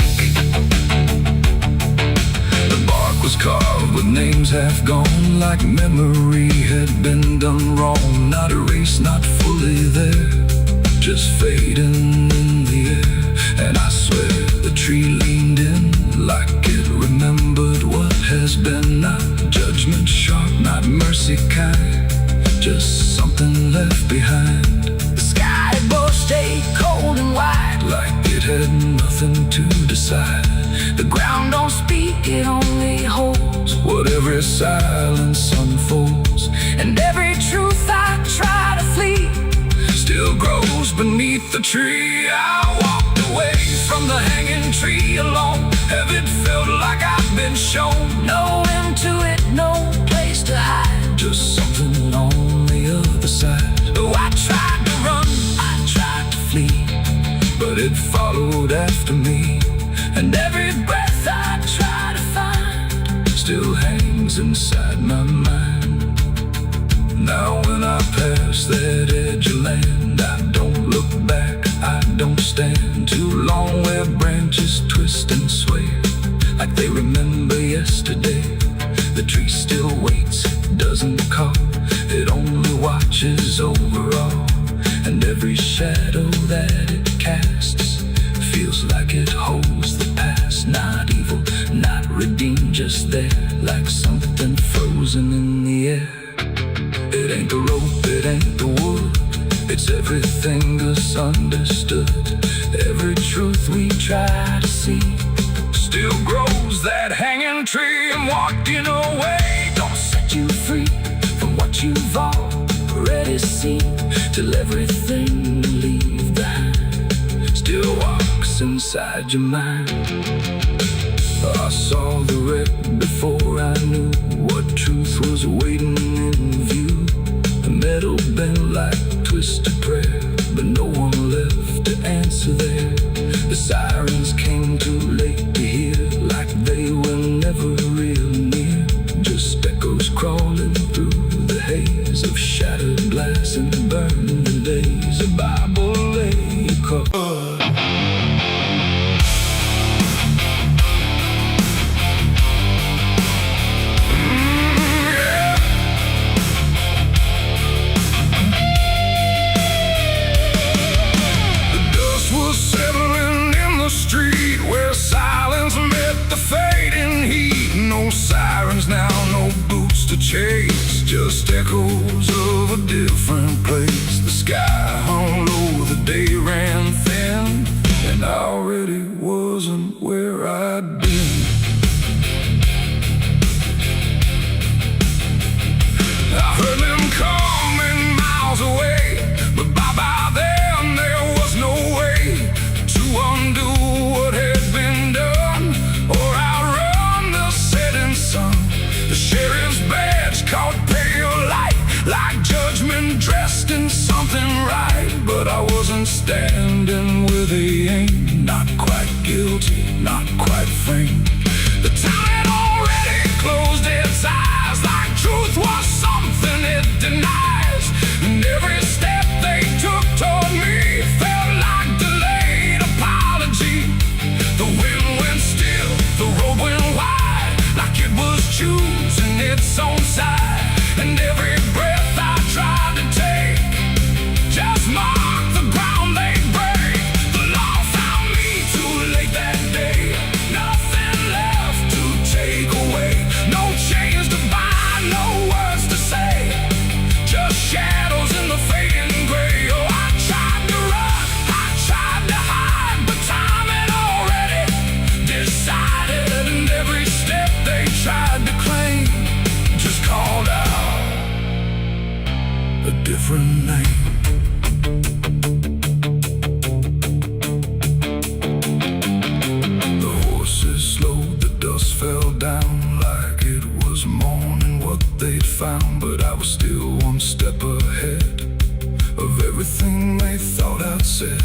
The bark was carved with names half gone, like memory had been done wrong. Not erased, not fully there, just fading in the air. And I swear the tree leaned in, like it remembered what has been. Not judgment sharp, not mercy kind, just something left behind. The sky above stayed cold and white, like it had nothing to decide. The ground don't speak, it only holds what every silence unfolds. And every truth I try to flee still grows beneath the tree I walked away from the hanging tree alone. Have it felt like I've been shown? No end to it, no place to hide. Just something on the other side. Oh, I tried to run, I tried to flee, but it followed after me. And every breath I try to find still hangs inside my mind. Now when I pass that edge of land, I don't look back, I don't stand too long where branches twist and sway like they remember yesterday. The tree still waits, doesn't call, it only watches over all. And every shadow that it casts feels like it holds the past. Not evil, not redeemed, just there like something frozen in the air. It ain't the rope, it ain't the wood, it's everything misunderstood. Every truth we try to see still grows that hanging tree. And walking away don't set you free from what you've already seen, till everything you leave behind still walks inside your mind. I saw the wreck before I knew what truth was waiting in view. The metal bent like twisted prayer, but no one left to answer there. The sirens came too late to hear, like they were never real near. Just echoes crawling through the haze of shattered glass and burning days. A Bible lay covered. Street where silence met the fading heat. No sirens now, no boots to chase, just echoes of a different place. The sky hung low, the day ran thin, and I already wasn't where I'd been. I heard them coming miles away, but by then there was no way to undo what had been done or outrun the setting sun. The sheriff's badge caught pale light like judgment dressed in something right. But I wasn't standing where they aimed, not quite guilty, not quite framed. The town had already closed its eyes like truth was something it denies. And every step they took toward me felt like delayed apology. The wind went still, the road went wide, like it was choosing its own side. And every breath I tried to take just marked the ground they break. The law found me too late that day, nothing left to take away. No chains to bind, no words to say, just shadows in the fading gray. Oh, I tried to run, I tried to hide, but time had already decided. And every step they tried to claim just called out a different name. The horses slowed, the dust fell down like it was morning what they'd found. But I was still one step ahead of everything they thought I'd said.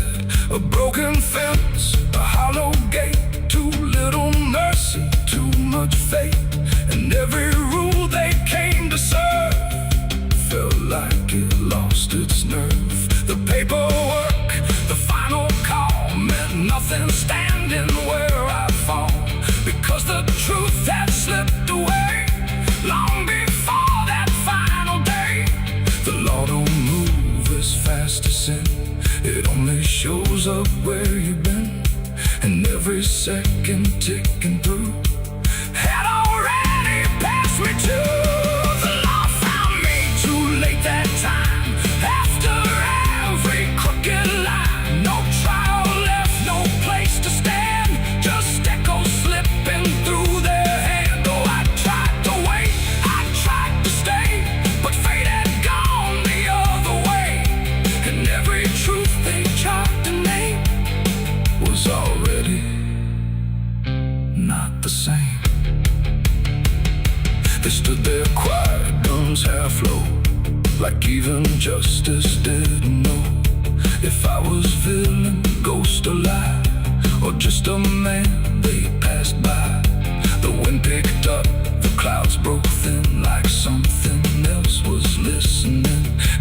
A broken fence, a hollow gate, too little mercy, too much fate. And every rule they came to serve felt like it lost its nerve. The paperwork, the final call meant nothing standing where I fall, because the truth had slipped away long before that final day. The law don't move as fast as sin, it only shows up where you've been. And every second ticking through had already passed me too. The law found me too late that time, after every crooked line. No trial left, no place to stand, just echoes slipping through their hand. Oh, I tried to wait, I tried to stay, but fate had gone the other way. And every truth they tried to name was They stood there quiet, guns half low, like even justice didn't know if I was villain, ghost alive, or just a man they passed by. The wind picked up, the clouds broke thin, like something else was listening.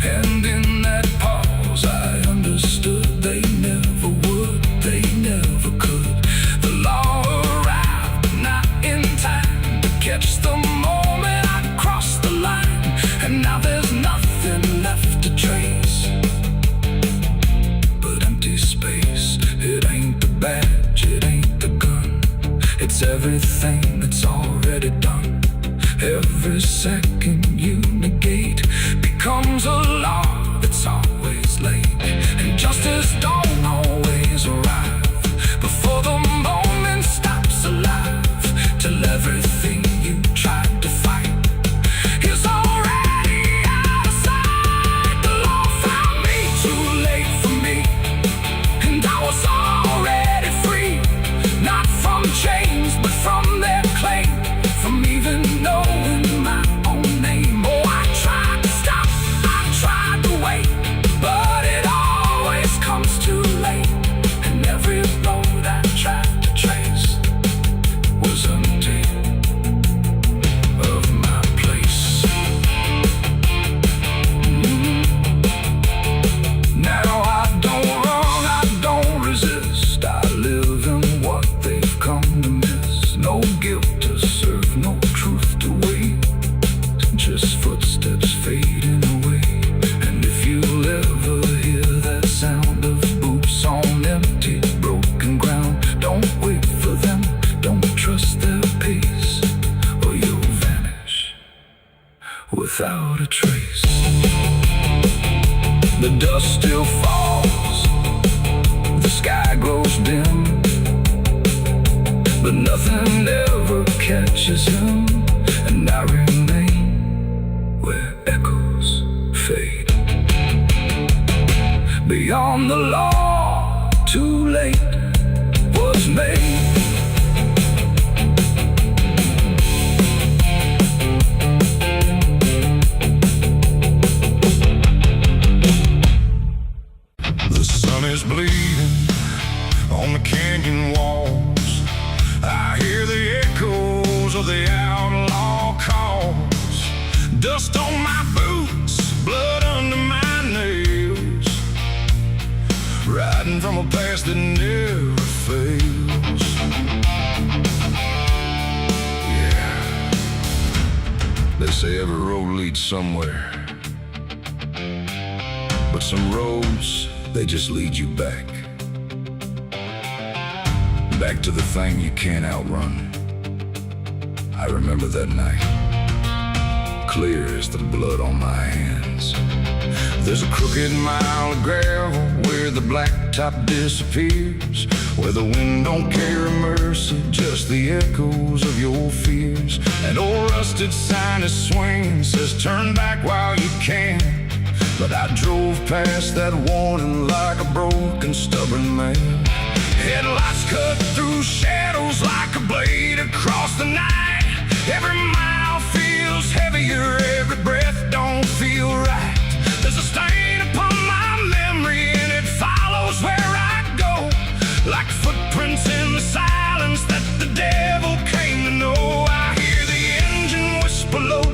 And in that pause I understood they never would, they never could. The law arrived, but not in time to catch the moment I crossed the line. And now there's nothing left to trace but empty space. It ain't the badge, it ain't the gun, it's everything that's already done. Every second you negate becomes a law that's always late. And justice don't always arrive before the moment stops alive, till everything you tried to fight is already out of sight. The law found me too late for me, and I was already free, not from chains but from their claim, from even knowing my own name. Oh, I tried to stop, I tried to wait, but it always comes too late. And every road I tried to trace was empty of my place. Now I don't run, I don't resist, I live in what they've come to miss. No guilt to serve, no truth to wait, just footsteps fading away. And if you'll ever hear that sound of boots on empty, broken ground, don't wait for them, don't trust their pace, or you'll vanish without a trace. The dust still falls, the sky grows dim, but nothing ever catches him. And I remain where echoes fade. Beyond the law, too late was made. The sun is bleeding on the canyon walls. I hear the echoes of the outlaw calls. Dust on my boots, blood under my nails, riding from a past that never fails. Yeah, they say every road leads somewhere, but some roads, they just lead you back to the thing you can't outrun. I remember that night, clear as the blood on my hands. There's a crooked mile of gravel where the blacktop disappears, where the wind don't carry mercy, just the echoes of your fears. An old rusted sign is swinging, says turn back while you can. But I drove past that warning like a broken, stubborn man. Headlights cut through shadows like a blade across the night. Every mile feels heavier, every breath don't feel right. There's a stain upon my memory and it follows where I go, like footprints in the silence that the devil came to know. I hear the engine whisper low,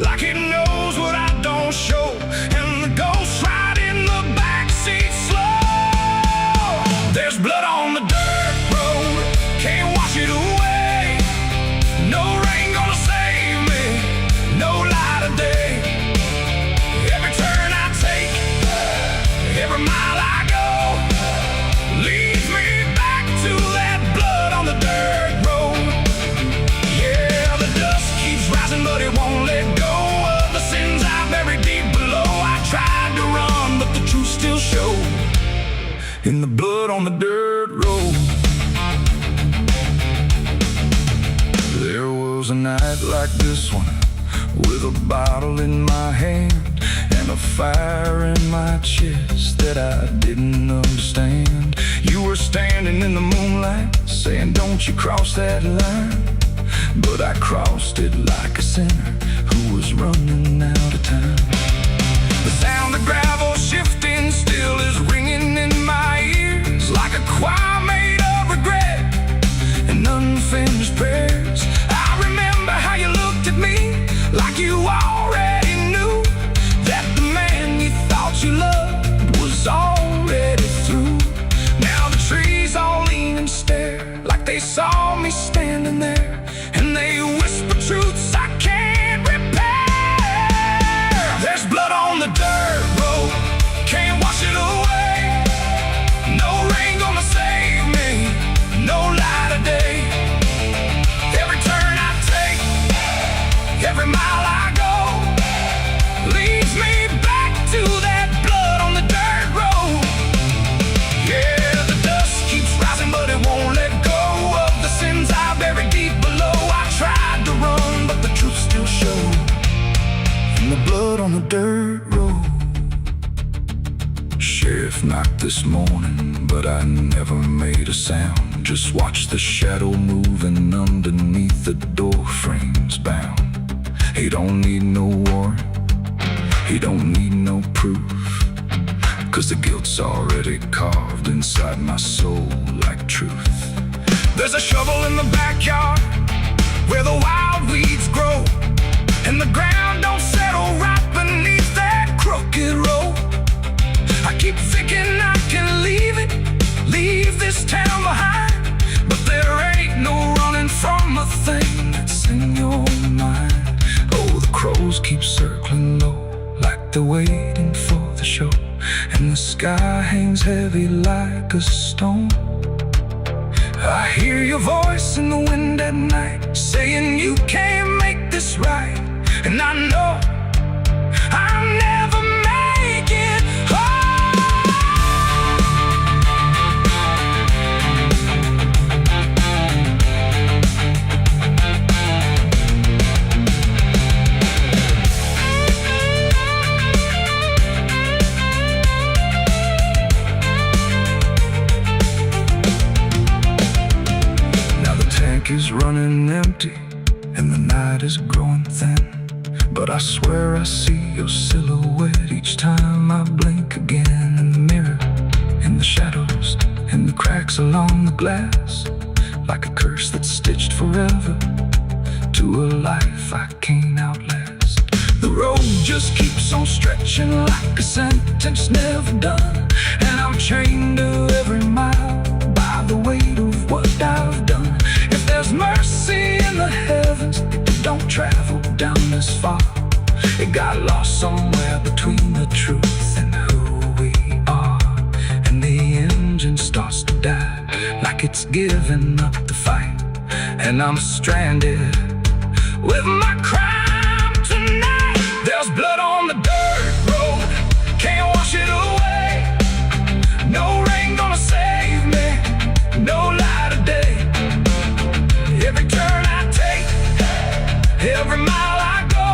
like it knows what I don't show, and the ghost ride in the backseat slow. There's blood on the dirt road, can't wash it away. No rain gonna save me, no light of day. Every turn I take, every mile I go, leads me back to that blood on the dirt road. Yeah, the dust keeps rising, but it won't let go of the sins I buried deep below. I tried to run, but the truth still showed in the blood on the dirt road. There was a night like this one, with a bottle in my hand and a fire in my chest that I didn't understand. You were standing in the moonlight, saying don't you cross that line, but but I crossed it like a sinner who was running out of time. The sound of gravel shifting still is ringing in my ears, like a choir made of regret and unfinished prayers. I remember how you looked at me like you already knew that the man you thought you loved was already through. Now the trees all lean and stare like they saw me standing there, and they whisper truths I can't repair. There's blood on the dirt road, can't wash it away. No rain gonna save me, no light of day. Every turn I take, every mile I go, leads me back to that blood on the dirt road. Yeah, the dust keeps rising, but it won't let go of the sins I buried deep below. I tried to run, but the truth still showed in the blood on the dirt road. Sheriff knocked this morning, but I never made a sound. Just watched the shadow moving underneath the door frames bound. He don't need no warrant, he don't need no proof, 'cause the guilt's already carved inside my soul like truth. There's a shovel in the backyard where the wild weeds grow, and the ground don't settle right beneath that crooked road. I keep thinking I can leave this town behind, but there ain't no running from a thing that's in your mind. Oh, the crows keep circling low like they're waiting for the show, and the sky hangs heavy like a stone. I hear your voice in the wind at night, saying you can't make this right, and I know I'll never make it home. Is running empty and the night is growing thin, but I swear I see your silhouette each time I blink again. In the mirror, in the shadows, in the cracks along the glass, like a curse that's stitched forever to a life I can't outlast. The road just keeps on stretching like a sentence never done, and I'm chained to every mile by the weight of what I've done. If there's mercy in the heavens, it don't travel down this far. It got lost somewhere between the truth and who we are, and the engine starts to die like it's giving up the fight, and I'm stranded with my crime tonight. There's blood on the dirt road, can't wash it away. No rain gonna save me, no light of day. Every turn I take, every mile I go,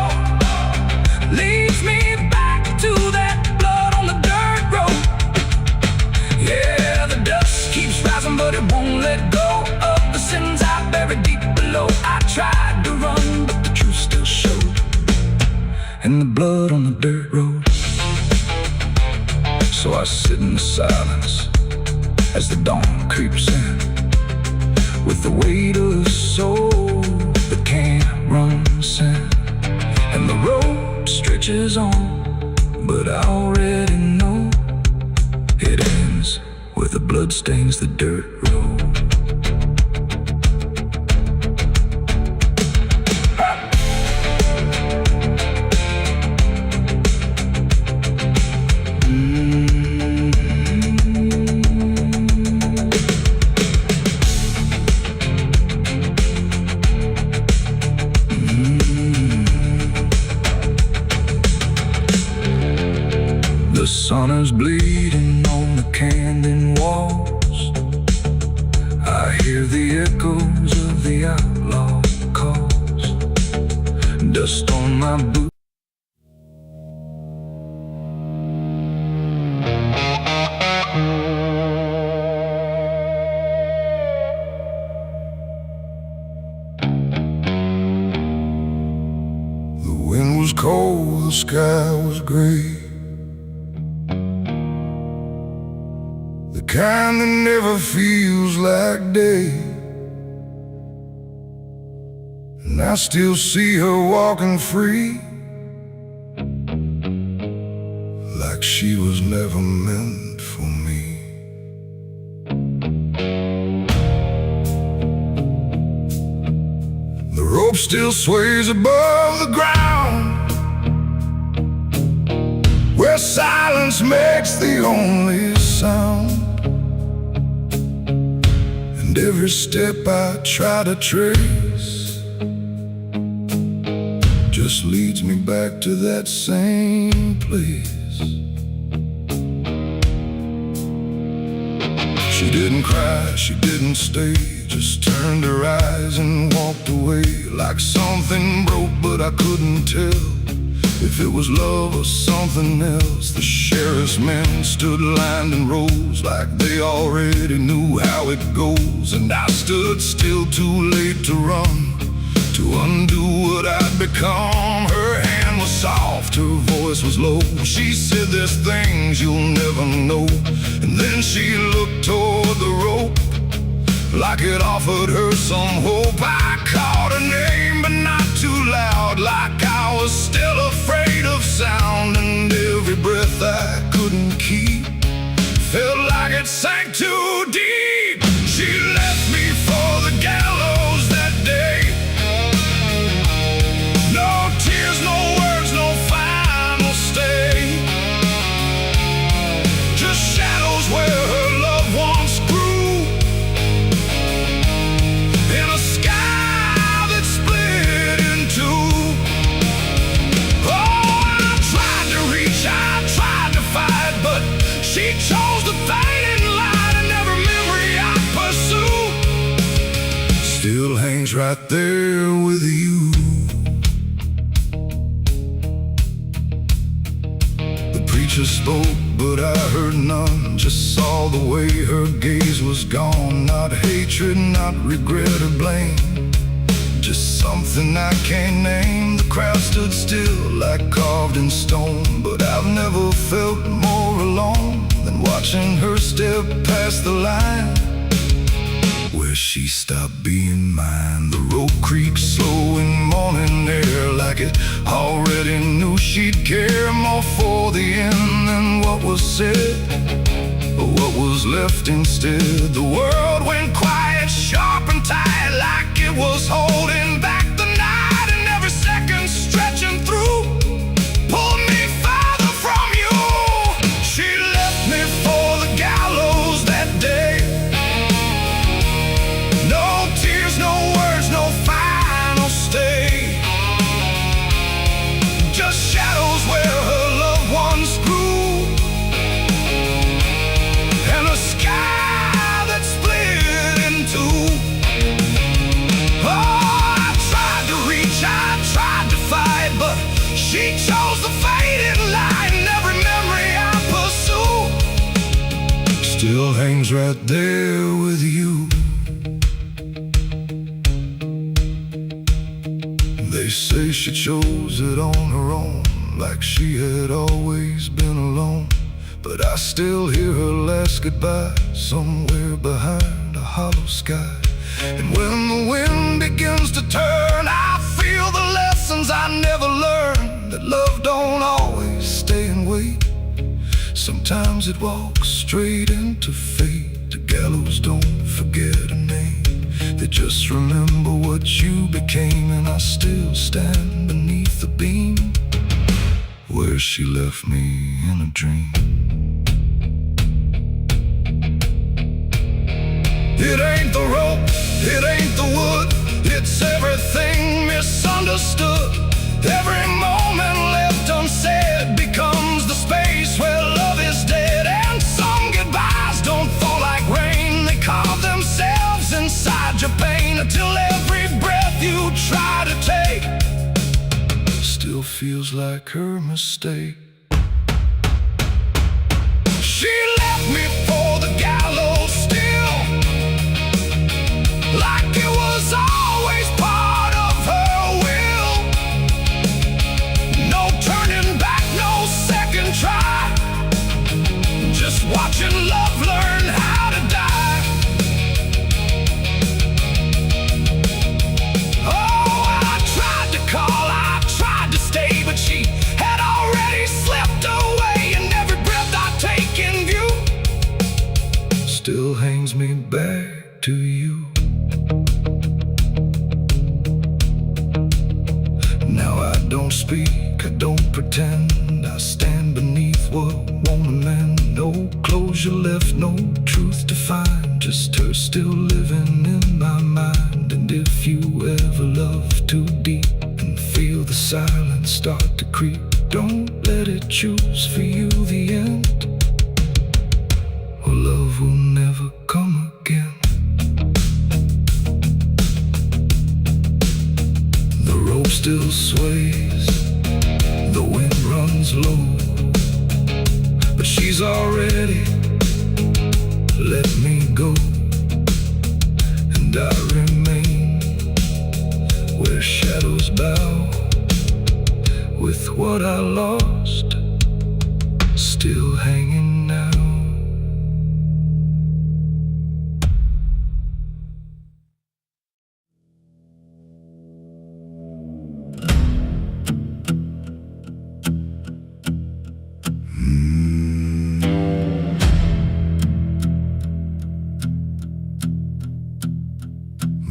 leads me back to that blood on the dirt road. Yeah, the dust keeps rising, but it won't let go of the sins I buried deep below. I tried to run, but the truth still showed in the blood on the dirt road. So I sit in the silence as the dawn creeps in, with the weight of a soul that can't run sin. And the road stretches on, but I already know it ends where the blood stains the dirt road. The sun is bleeding on the canyon walls. I hear the echoes of the outlaw calls. Dust on my boots. cold, the sky was gray. The kind that never feels like day. And I still see her walking free, like she was never meant for me. The rope still sways above the ground, where silence makes the only sound. And every step I try to trace just leads me back to that same place. She didn't cry, she didn't stay, just turned her eyes and walked away, like something broke but I couldn't tell if it was love or something else. The sheriff's men stood lined in rows, like they already knew how it goes. And I stood still, too late to run, to undo what I'd become. Her hand was soft, her voice was low. She said, "There's things you'll never know." And then she looked toward the rope, like it offered her some hope. I called her name, but not too loud, like I was still afraid of sound. And every breath I couldn't keep felt like it sank too deep. She left me for the gallows that day. No tears, no words, no final stay, just shadows where her loved ones grew, in a sky that split in two. Oh, I tried to reach, I tried to fight, but she chose the fading light, and every memory I pursue still hangs right there with you. The preacher spoke, but I heard none, just saw the way her gaze was gone. Not hatred, not regret or blame, just something I can't name. The crowd stood still, like carved in stone, but I've never felt more alone than watching her step past the line, where she stopped being mine. The rope creaked slow in morning air, like it already knew she'd care more for the end than what was said, or what was left instead. The world went quiet, sharp and tight, like it was holding back the night, and every second stretching through pulled me farther from you. She left me for the gallows that day. No tears, no words, no final stay, just shadows where her loved ones grew, and a sky that split in two. Oh, I tried to reach, I tried to fight, but she chose the fading light, and every memory I pursue still hangs right there with you. They say she chose it on her own, like she had always been alone. But I still hear her last goodbye somewhere behind a hollow sky. And when the wind begins to turn, I feel the lessons I never learned, that love don't always stay and wait. Sometimes it walks straight into fate. The gallows don't forget a name, they just remember what you became. And I still stand beneath the beam where she left me in a dream. It ain't the rope, it ain't the wood, it's everything misunderstood. Every moment left unsaid becomes the space where love is dead. And some goodbyes don't fall like rain, they carve themselves inside your pain, until every breath you try to take still feels like her mistake. She left me for the gallows still, like it was always part of her will. don't speak, I don't pretend. I stand beneath what won't amend. No closure left, no truth to find, just her still living in my mind. And if you ever love too deep and feel the silence start to creep, don't let it choose for you the end, or love will never come again. The rope still sways, the wind runs low, but she's already let me go. And I remain where shadows bow, with what I lost still hanging now.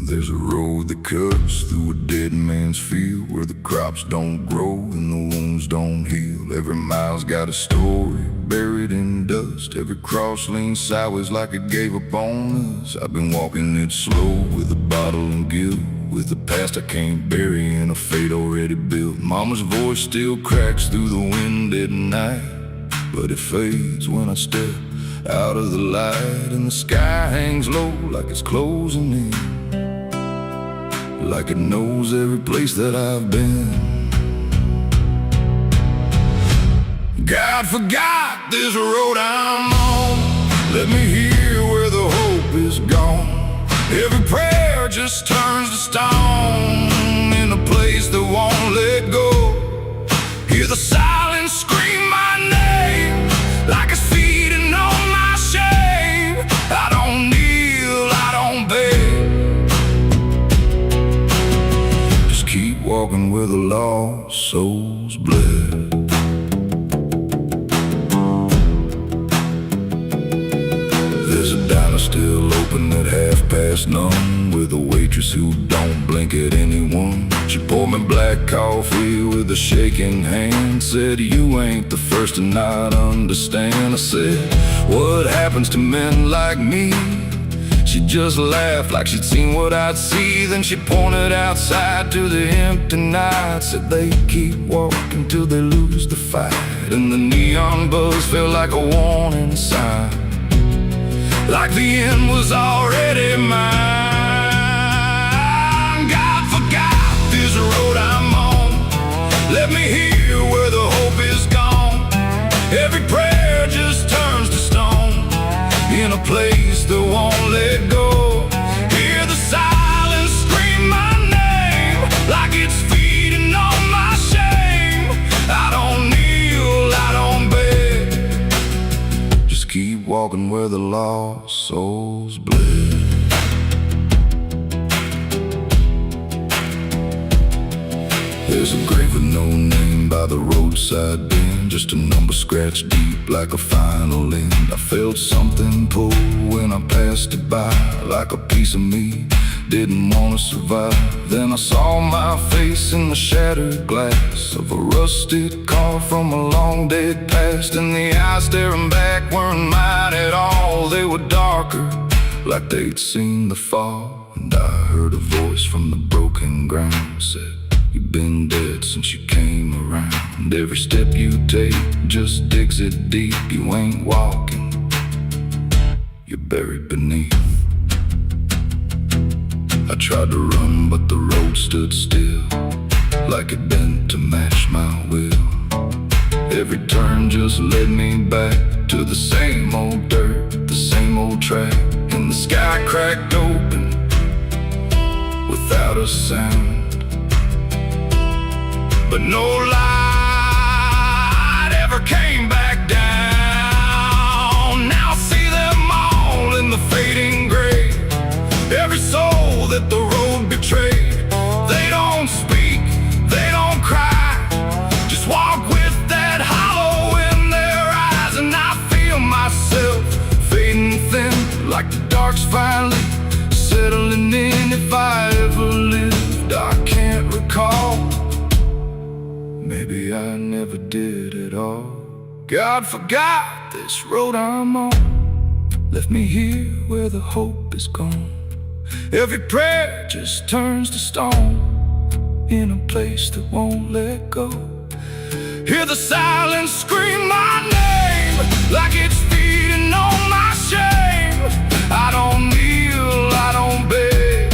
There's a road that cuts through a dead man's field, where the crops don't grow and the wounds don't heal. Every mile's got a story buried in dust. Every cross leans sideways like it gave up on us. I've been walking it slow with a bottle and guilt, with the past I can't bury and a fate already built. Mama's voice still cracks through the wind at night, but it fades when I step out of the light. And the sky hangs low like it's closing in, like it knows every place that I've been. God forgot this road I'm on. Let me hear where the hope is gone. Every prayer just turns to stone in a place that won't let go. Hear the silence scream my name like it's feeding on my shame. I don't kneel, I don't beg, just keep walking where the lost souls bled. There's a diner still open at 9:30, with a waitress who don't blink at anyone. She poured me black coffee with a shaking hand, said, "You ain't the first to not understand." I said, "What happens to men like me?" She just laughed like she'd seen what I'd see. Then she pointed outside to the empty night, said they keep walking till they lose the fight. And the neon buzz felt like a warning sign, like the end was already mine. God forgot this road I'm on. Let me hear where the hope is gone. Every prayer just turns to stone in a place that won't let go. Hear the silence scream my name like it's feeding on my shame. I don't kneel, I don't beg, just keep walking where the lost souls bled. There's a grave with no name by the roadside bend, just a number scratched deep like a final end. I felt something pull when I passed it by, like a piece of me didn't want to survive. Then I saw my face in the shattered glass of a rusted car from a long dead past, and the eyes staring back weren't mine at all. They were darker, like they'd seen the fall. And I heard a voice from the broken ground, said, "You've been dead since you came around. Every step you take just digs it deep. You ain't walking, you're buried beneath." I tried to run, but the road stood still, like it bent to match my will. Every turn just led me back to the same old dirt, the same old track. And the sky cracked open without a sound, but no light ever came back down. Now I see them all in the fading gray. Every soul that the road betrayed. They don't speak, they don't cry, just walk with that hollow in their eyes. And I feel myself fading thin, like the dark's finally settling in. If I ever lived, I can't recall. did it all. God forgot this road I'm on, left me here where the hope is gone. Every prayer just turns to stone, in a place that won't let go. Hear the silence scream my name, like it's feeding on my shame. I don't kneel, I don't beg,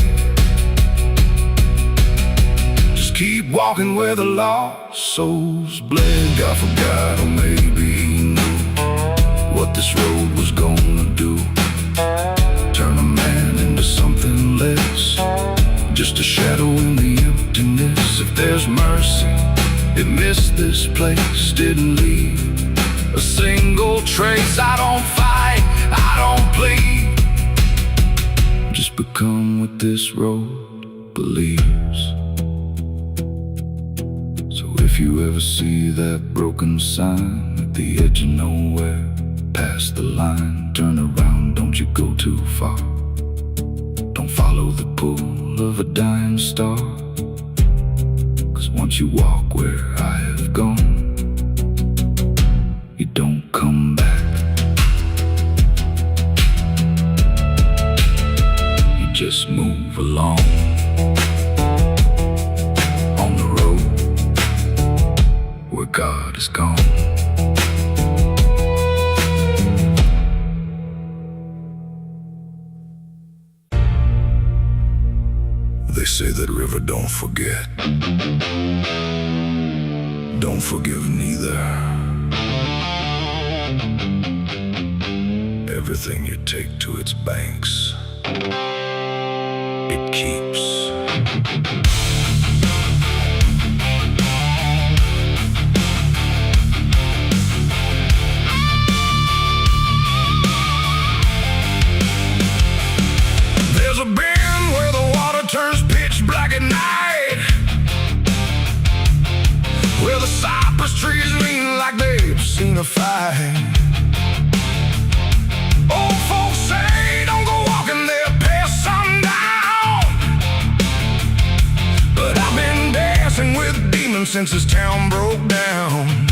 just keep walking where the lost souls bled. God forgot, or maybe he knew what this road was gonna do. Turn a man into something less, just a shadow in the emptiness. If there's mercy, it missed this place, didn't leave a single trace. I don't fight, I don't plead, just become what this road believes. So if you ever see that broken sign at the edge of nowhere, past the line, turn around, don't you go too far. Don't follow the pull of a dying star, 'cause once you walk where I have gone, you don't come back. You just move along on the road where God is gone. They say that river don't forget, don't forgive neither. Everything you take to its banks, it keeps. There's a bend where the water turns pitch black at night, where the cypress trees lean like they've seen a fight. Old folks say don't go walking there past sundown, but I've been dancing with demons since this town broke down.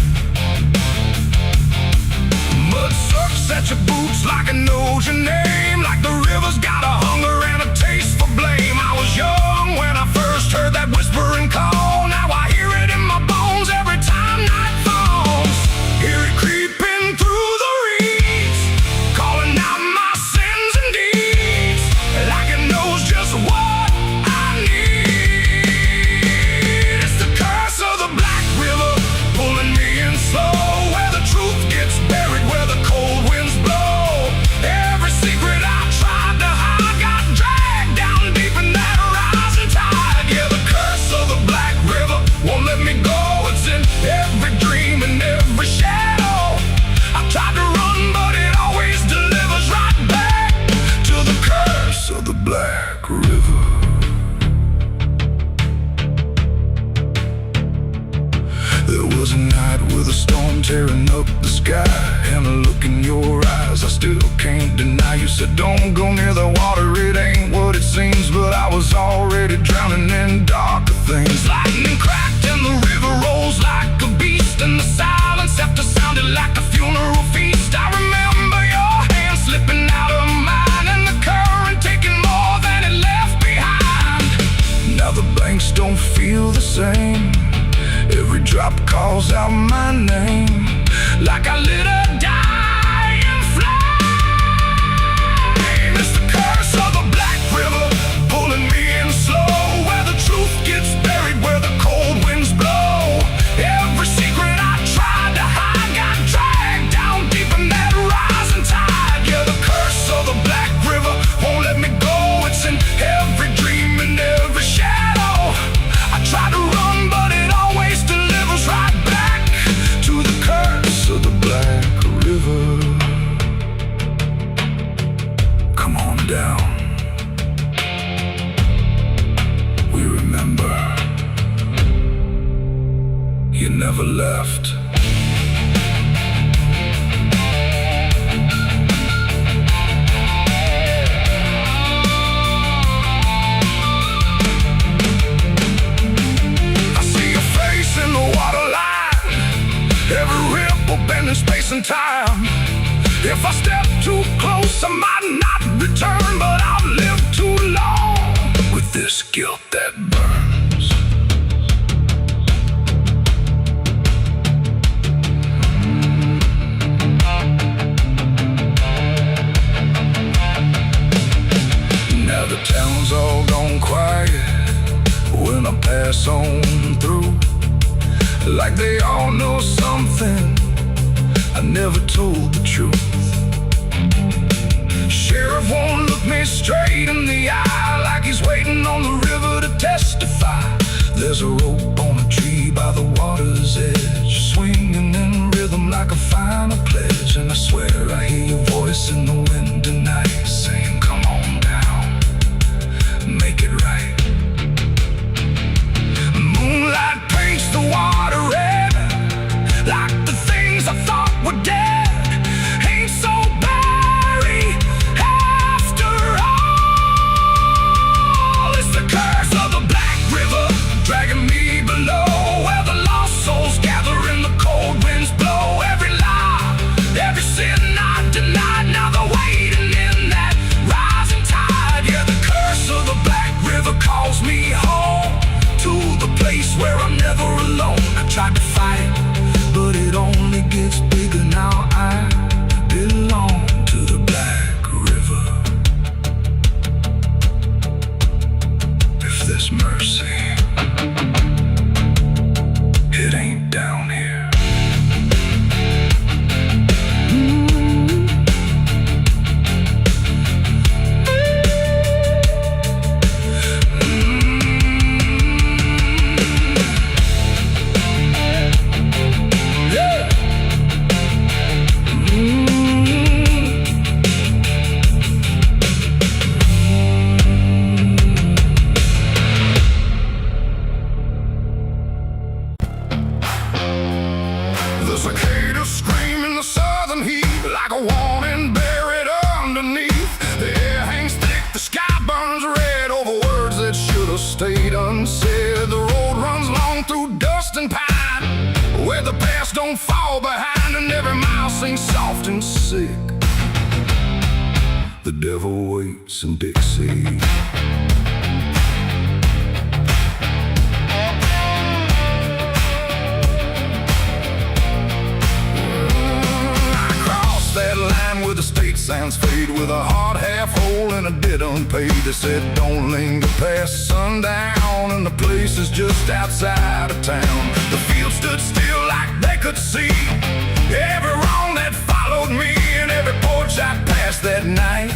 Mud sucks at your boots like it knows your name, like the river's got a hunger and a taste for blame. I was young when I first heard that whispering call. Now I hear it in my bones every time night falls. Hear it creeping through the reeds, calling out my sins and deeds, like it knows just what I need. It's the curse of the Black River, pulling me in slow, where the truth gets buried, where the cold winds blow. Every secret I tried to hide got dragged down deep in that rising tide. Yeah, the curse of the Black River won't let me go. It's in every dream and every shadow. I tried to run, but it always delivers right back to the curse of the Black River. There was a night with a storm tearing up the sky, and a look in your eyes I still can't deny. You said don't go near the water, it ain't what it seems, but I was already drowning in darker things. Lightning cracked and the river rolls like a beast, and the silence after sounded like a funeral feast. I remember your hand slipping out of mine, and the current taking more than it left behind. Now the banks don't feel the same, every drop calls out my name, like I lit a dying flame. It's the curse of the Black River, pulling me in slow, where the truth gets buried, where the cold winds blow. Every secret I tried to hide got dragged down deep in that rising tide. Yeah, the curse of the Black River won't let me go. It's in every dream and every shadow. I try to run, but it always delivers right back to the curse of the Black River. Come on down, we remember you never left. I see your face in the water line, wasting time. If I step too close, I might not return, but I've lived too long with this guilt that burns. Now the town's all gone quiet when I pass on through, like they all know something I never told the truth. Sheriff won't look me straight in the eye, like he's waiting on the river to testify. There's a rope on a tree by the water's edge, swinging in rhythm like a final pledge. And I swear I hear your voice in the wind tonight, saying, come on down, make it right. Moonlight paints the water red, like the things I thought were dead ain't so buried after all. It's the curse of the Black River dragging me below, where the lost souls gather and the cold winds blow. Every lie, every sin I denied, now they're waiting in that rising tide. Yeah, the curse of the Black River calls me home, to the place where I'm never alone. I tried to fight, but it only gets bigger now. I belong to the Black River. If there's mercy, it ain't down here. The cicadas scream in the southern heat, like a warning buried underneath. The air hangs thick, the sky burns red over words that should have stayed unsaid. The road runs long through dust and pine, where the past don't fall behind, and every mile sings soft and sick. The devil waits in Dixie. That line where the state signs fade, with a heart half whole and a debt unpaid. They said don't linger past sundown, and the place is just outside of town. The field stood still like they could see every wrong that followed me, and every porch I passed that night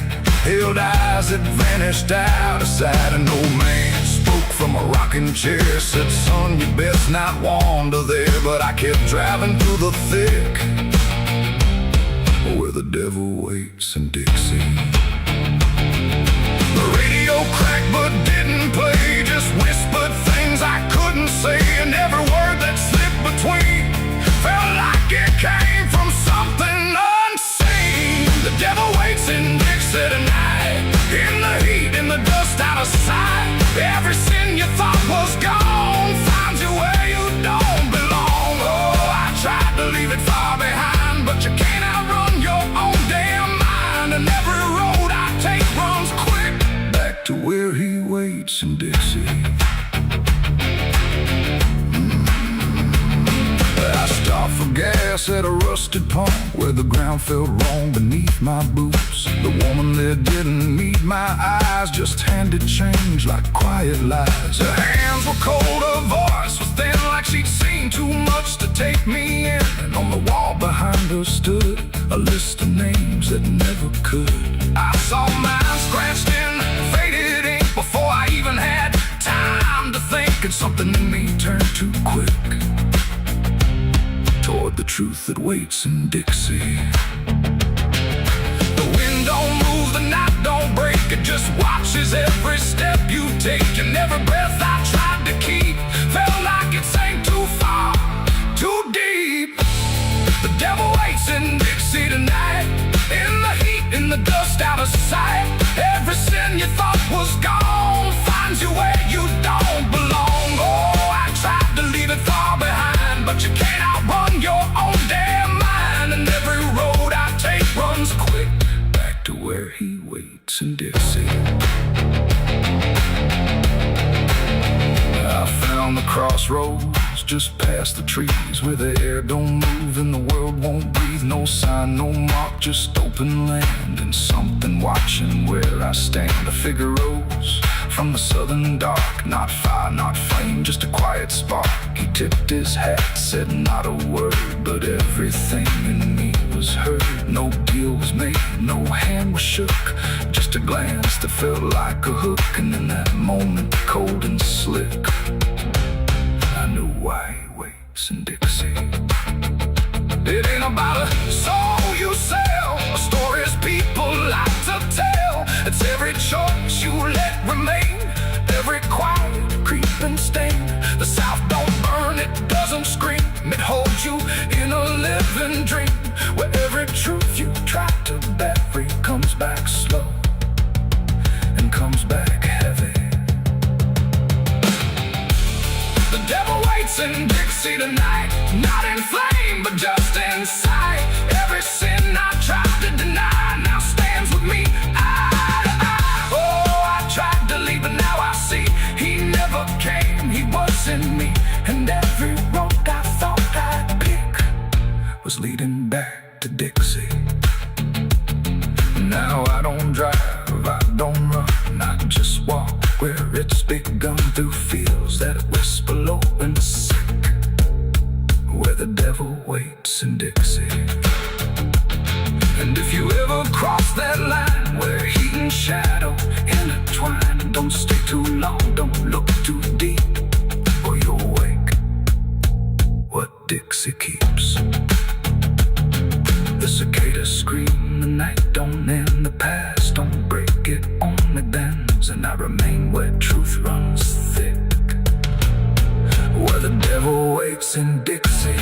held eyes that vanished out of sight. An old man spoke from a rocking chair, said, son, you best not wander there. But I kept driving through the thick, where the devil waits in Dixie. The radio cracked but didn't play, just whispered things I couldn't say, and every word that slipped between felt like it came from something unseen. The devil waits in Dixie tonight, in the heat, in the dust, out of sight. Every sin you thought was gone finds you where you don't belong. Oh, I tried to leave it far behind, but you can't outrun your own damn mind. And every road I take runs quick back to where he waits in Dixie. I stopped for gas at a rusted pump, where the ground felt wrong beneath my boots. The woman there didn't meet my eyes, just handed change like quiet lies. Her hands were cold, her voice was thin, like she'd seen too much to take me in. And on the wall behind her stood a list of names that never could. I saw mine scratched in faded ink before I even had time to think, and something in me turned too quick toward the truth that waits in Dixie. The wind don't move, the night don't break, it just watches every step you take. And every breath I tried to keep felt like it sank too far, too deep. The devil waits in Dixie tonight, in the heat, in the dust, out of sight. Every sin you thought was gone finds you where you don't belong. Oh, I tried to leave it far behind, but you can't outrun your own damn mind. And every waits in Dixie. I found the crossroads just past the trees, where the air don't move and the world won't breathe. No sign, no mark, just open land and something watching where I stand. A figure rose from the southern dark, not fire, not flame, just a quiet spark. He tipped his hat, said not a word, but everything in me was heard. No deal was made, no hand was shook, just a glance that felt like a hook. And in that moment, cold and slick, I knew why he waits in Dixie. It ain't about a soul you sell, a stories people like to tell. It's every choice you let remain, every quiet creeping stain. The South don't burn, it doesn't scream, it holds you in a living dream, where every truth you try to bury comes back slow and comes back heavy. The devil waits in Dixie tonight, not in flame, but just inside. Every sin I tried to deny now stands with me eye to eye. Oh, I tried to leave, but now I see he never came, he was in me. And every road I thought I'd pick was leading back to Dixie. Now I don't drive, I don't run, I just walk where it's begun, through fields that whisper low and sick, where the devil waits in Dixie. And if you ever cross that line where heat and shadow intertwine, don't stay too long, don't look too deep, or you'll wake what Dixie keeps. The cicadas scream, the night don't end, the past don't break, it only bends, and I remain where truth runs thick, where the devil waits in Dixie.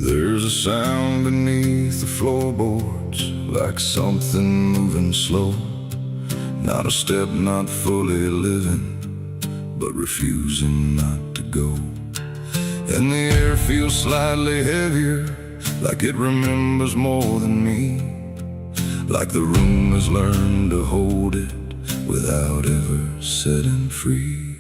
There's a sound beneath the floorboards, like something moving slow. Not a step, not fully living, but refusing not to go. And the air feels slightly heavier, like it remembers more than me, like the room has learned to hold it without ever setting free.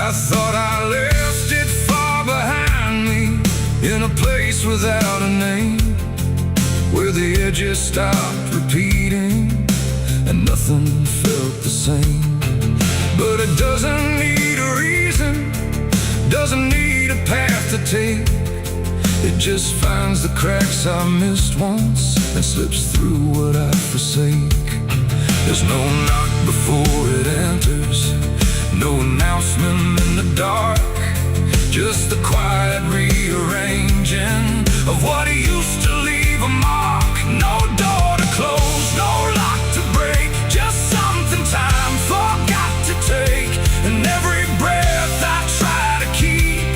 I thought I left it far behind me, in a place without a name, where the edges stopped repeating and nothing felt the same. But it doesn't need a reason, doesn't need a path to take. It just finds the cracks I missed once and slips through what I forsake. There's no knock before it enters, no announcement in the dark, just the quiet rearranging of what used to leave a mark. No door to close, no lock to break, just something time forgot to take. And every breath I try to keep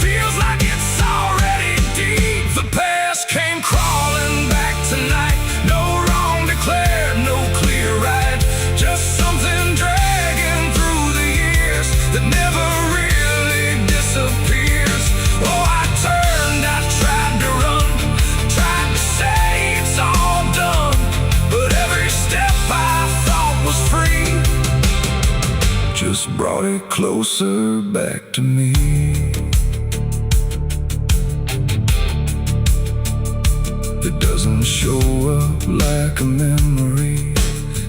feels like it's already deep. The past came crawling back tonight, no wrong declared, no clear right, just something dragging through the years that never really disappears. Oh, I turned, I tried to run, tried to say it's all done, but every step I thought was free just brought it closer back to me. It doesn't show up like a memory,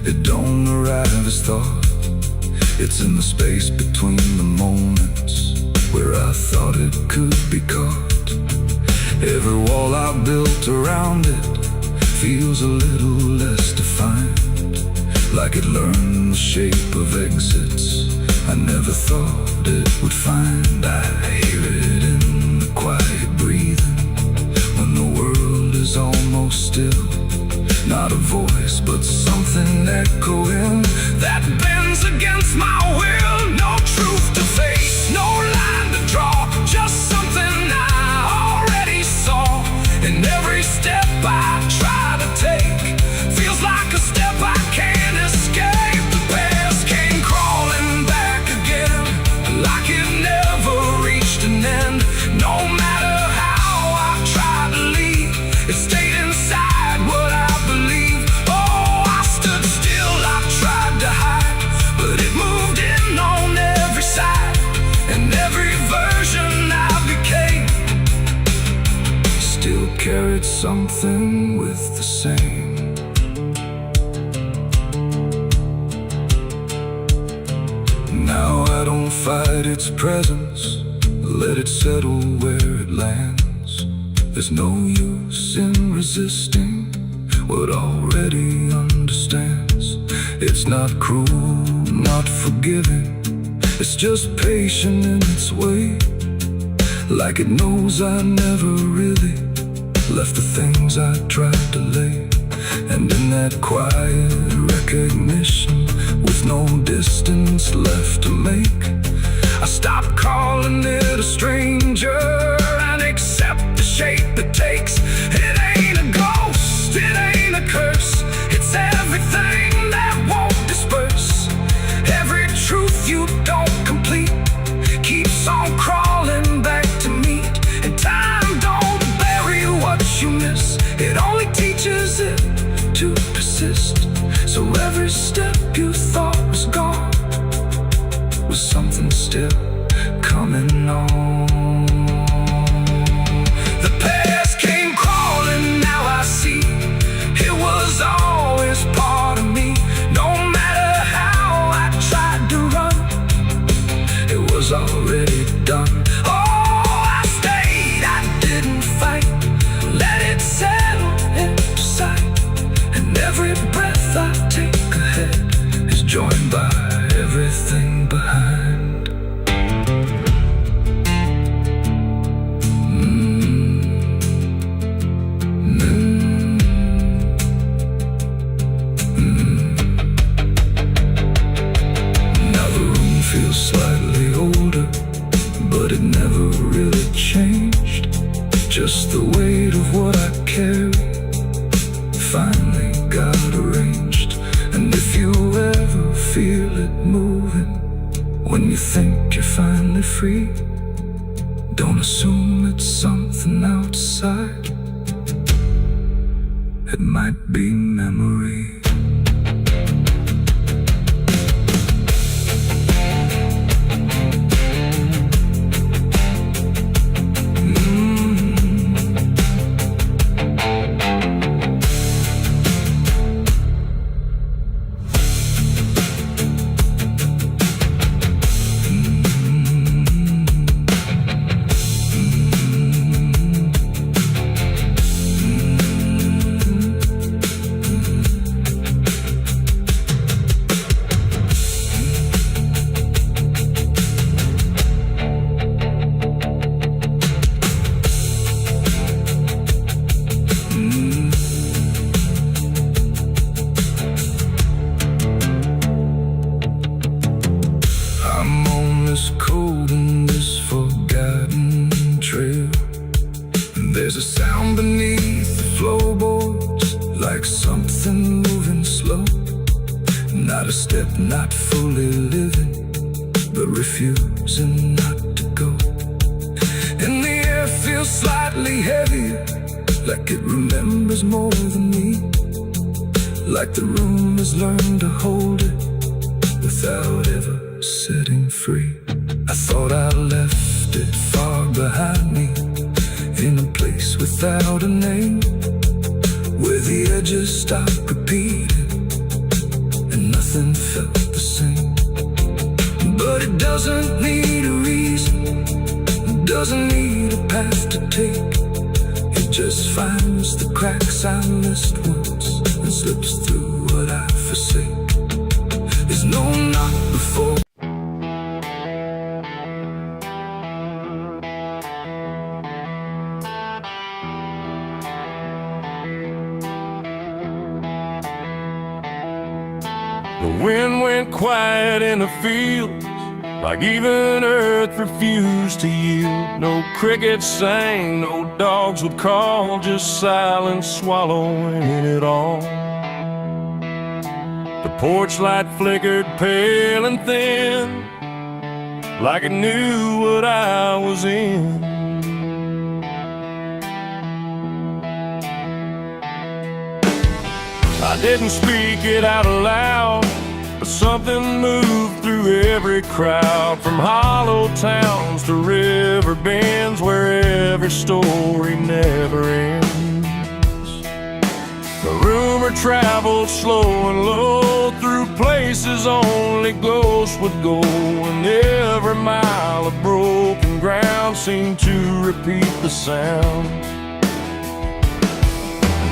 it don't arrive as thought. It's in the space between the moments where I thought it could be caught. Every wall I built around it feels a little less defined, like it learned the shape of exits I never thought it would find. I hear it in the quiet breathing when the world is almost still. Not a voice, but something echoing that bends against my will. No truth to face, no line to draw, just something I already saw. And every step I try to take feels like a step I carried something with the same. Now I don't fight its presence, let it settle where it lands. There's no use in resisting what already understands. It's not cruel, not forgiving, it's just patient in its way. Like it knows I never really left the things I tried to lay. And in that quiet recognition, with no distance left to make, I stop calling it a stranger and accept the shape it takes. It ain't a ghost, it ain't a curse, it's everything that won't disperse. Every truth you don't complete keeps on crawling back to meet. And time don't bury what you miss, it only teaches it to persist. So every step you thought was gone was something still coming on. The past came crawling, now I see it was always part of me. No matter how I tried to run, it was already done. Oh, I stayed, I didn't fight, let it settle into sight. And every breath I take ahead is joined by everything behind. Now the room feels slightly older, but it never really changed. Just the weight of what I carry finally got arranged. And if you ever feel it moving, when you think you're finally free, don't assume it's something outside. It might be memory. There's a sound beneath the floorboards, like something moving slow. Not a step, not fully living, but refusing not to go. And the air feels slightly heavier, like it remembers more than me. Like the room has learned to hold it without ever setting free. I thought I left it far behind me, in a place without a name, where the edges stopped repeating and nothing felt the same. But it doesn't need a reason, it doesn't need a path to take. It just finds the cracks I missed once and slips through what I forsake. There's no knock before. The wind went quiet in the fields, like even earth refused to yield. No crickets sang, no dogs would call, just silence swallowing it all. The porch light flickered pale and thin, like it knew what I was in. I didn't speak it out loud, but something moved through every crowd, from hollow towns to river bends, where every story never ends. rumor traveled slow and low through places only ghosts would go, and every mile of broken ground seemed to repeat the sound.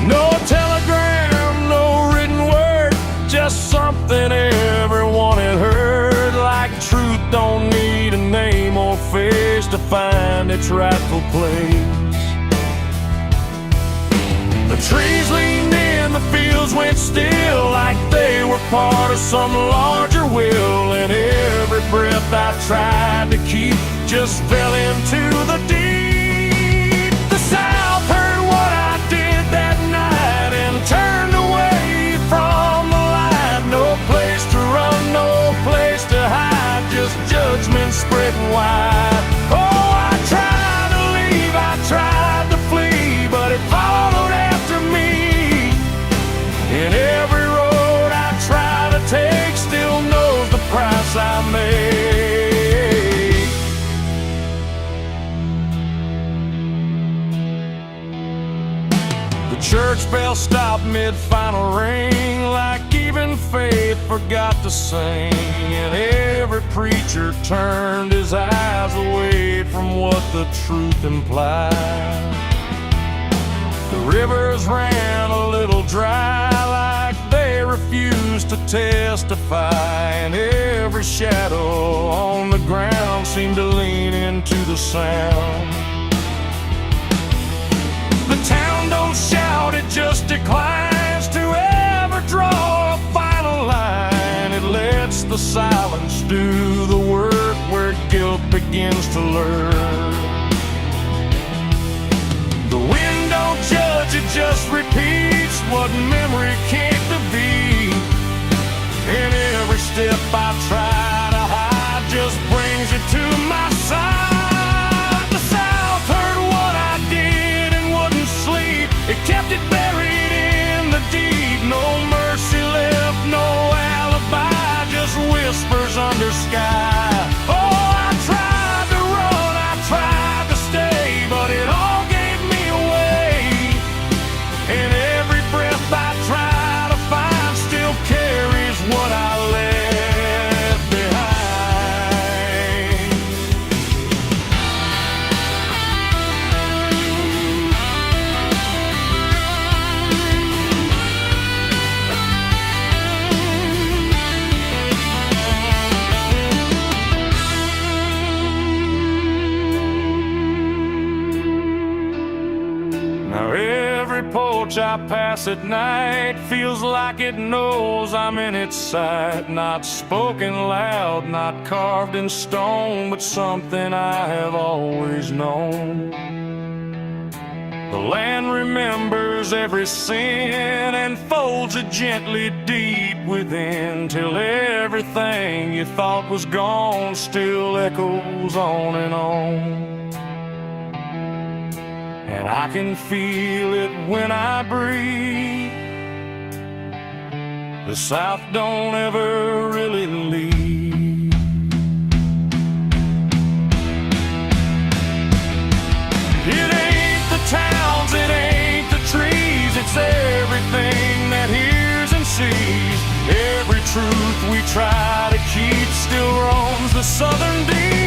No telegram, no written word, just something everyone had heard, like truth don't need a name or face to find its rightful place. The trees leaned in, the fields went still, like they were part of some larger will, and every breath I tried to keep just fell into the deep. The South heard what I did that night and turned away from the light. No place to run, no place to hide, just judgment spreading wide. Oh, I tried to leave, I tried to flee, but it followed after me. And every road I try to take still knows the price I made. The church bell stopped mid-final ring, like even faith forgot to sing, and every preacher turned his eyes away from what the truth implied. The rivers ran a little dry, like they refused to testify, and every shadow on the ground seemed to lean into the sound. The town don't shout, it just declines to ever draw a final line. It lets the silence do the work where guilt begins to learn. The wind don't judge, it just repeats what memory came to be. And every step I try to hide just brings it to my side. The South heard what I did and wouldn't sleep. It kept it buried in the deep. No mercy left, no alibi, just whispers under sky. Oh, I tried to run, I tried to stay, but it all gave me away. And every breath I try to find still carries what I left behind. Now every porch I pass at night feels like it knows I'm in its sight. Not spoken loud, not carved in stone, but something I have always known. The land remembers every sin and folds it gently deep within, till everything you thought was gone still echoes on and on. And I can feel it when I breathe. The South don't ever really leave. It ain't the towns, it ain't the trees, it's everything that hears and sees. Every truth we try to keep still roams the southern deep.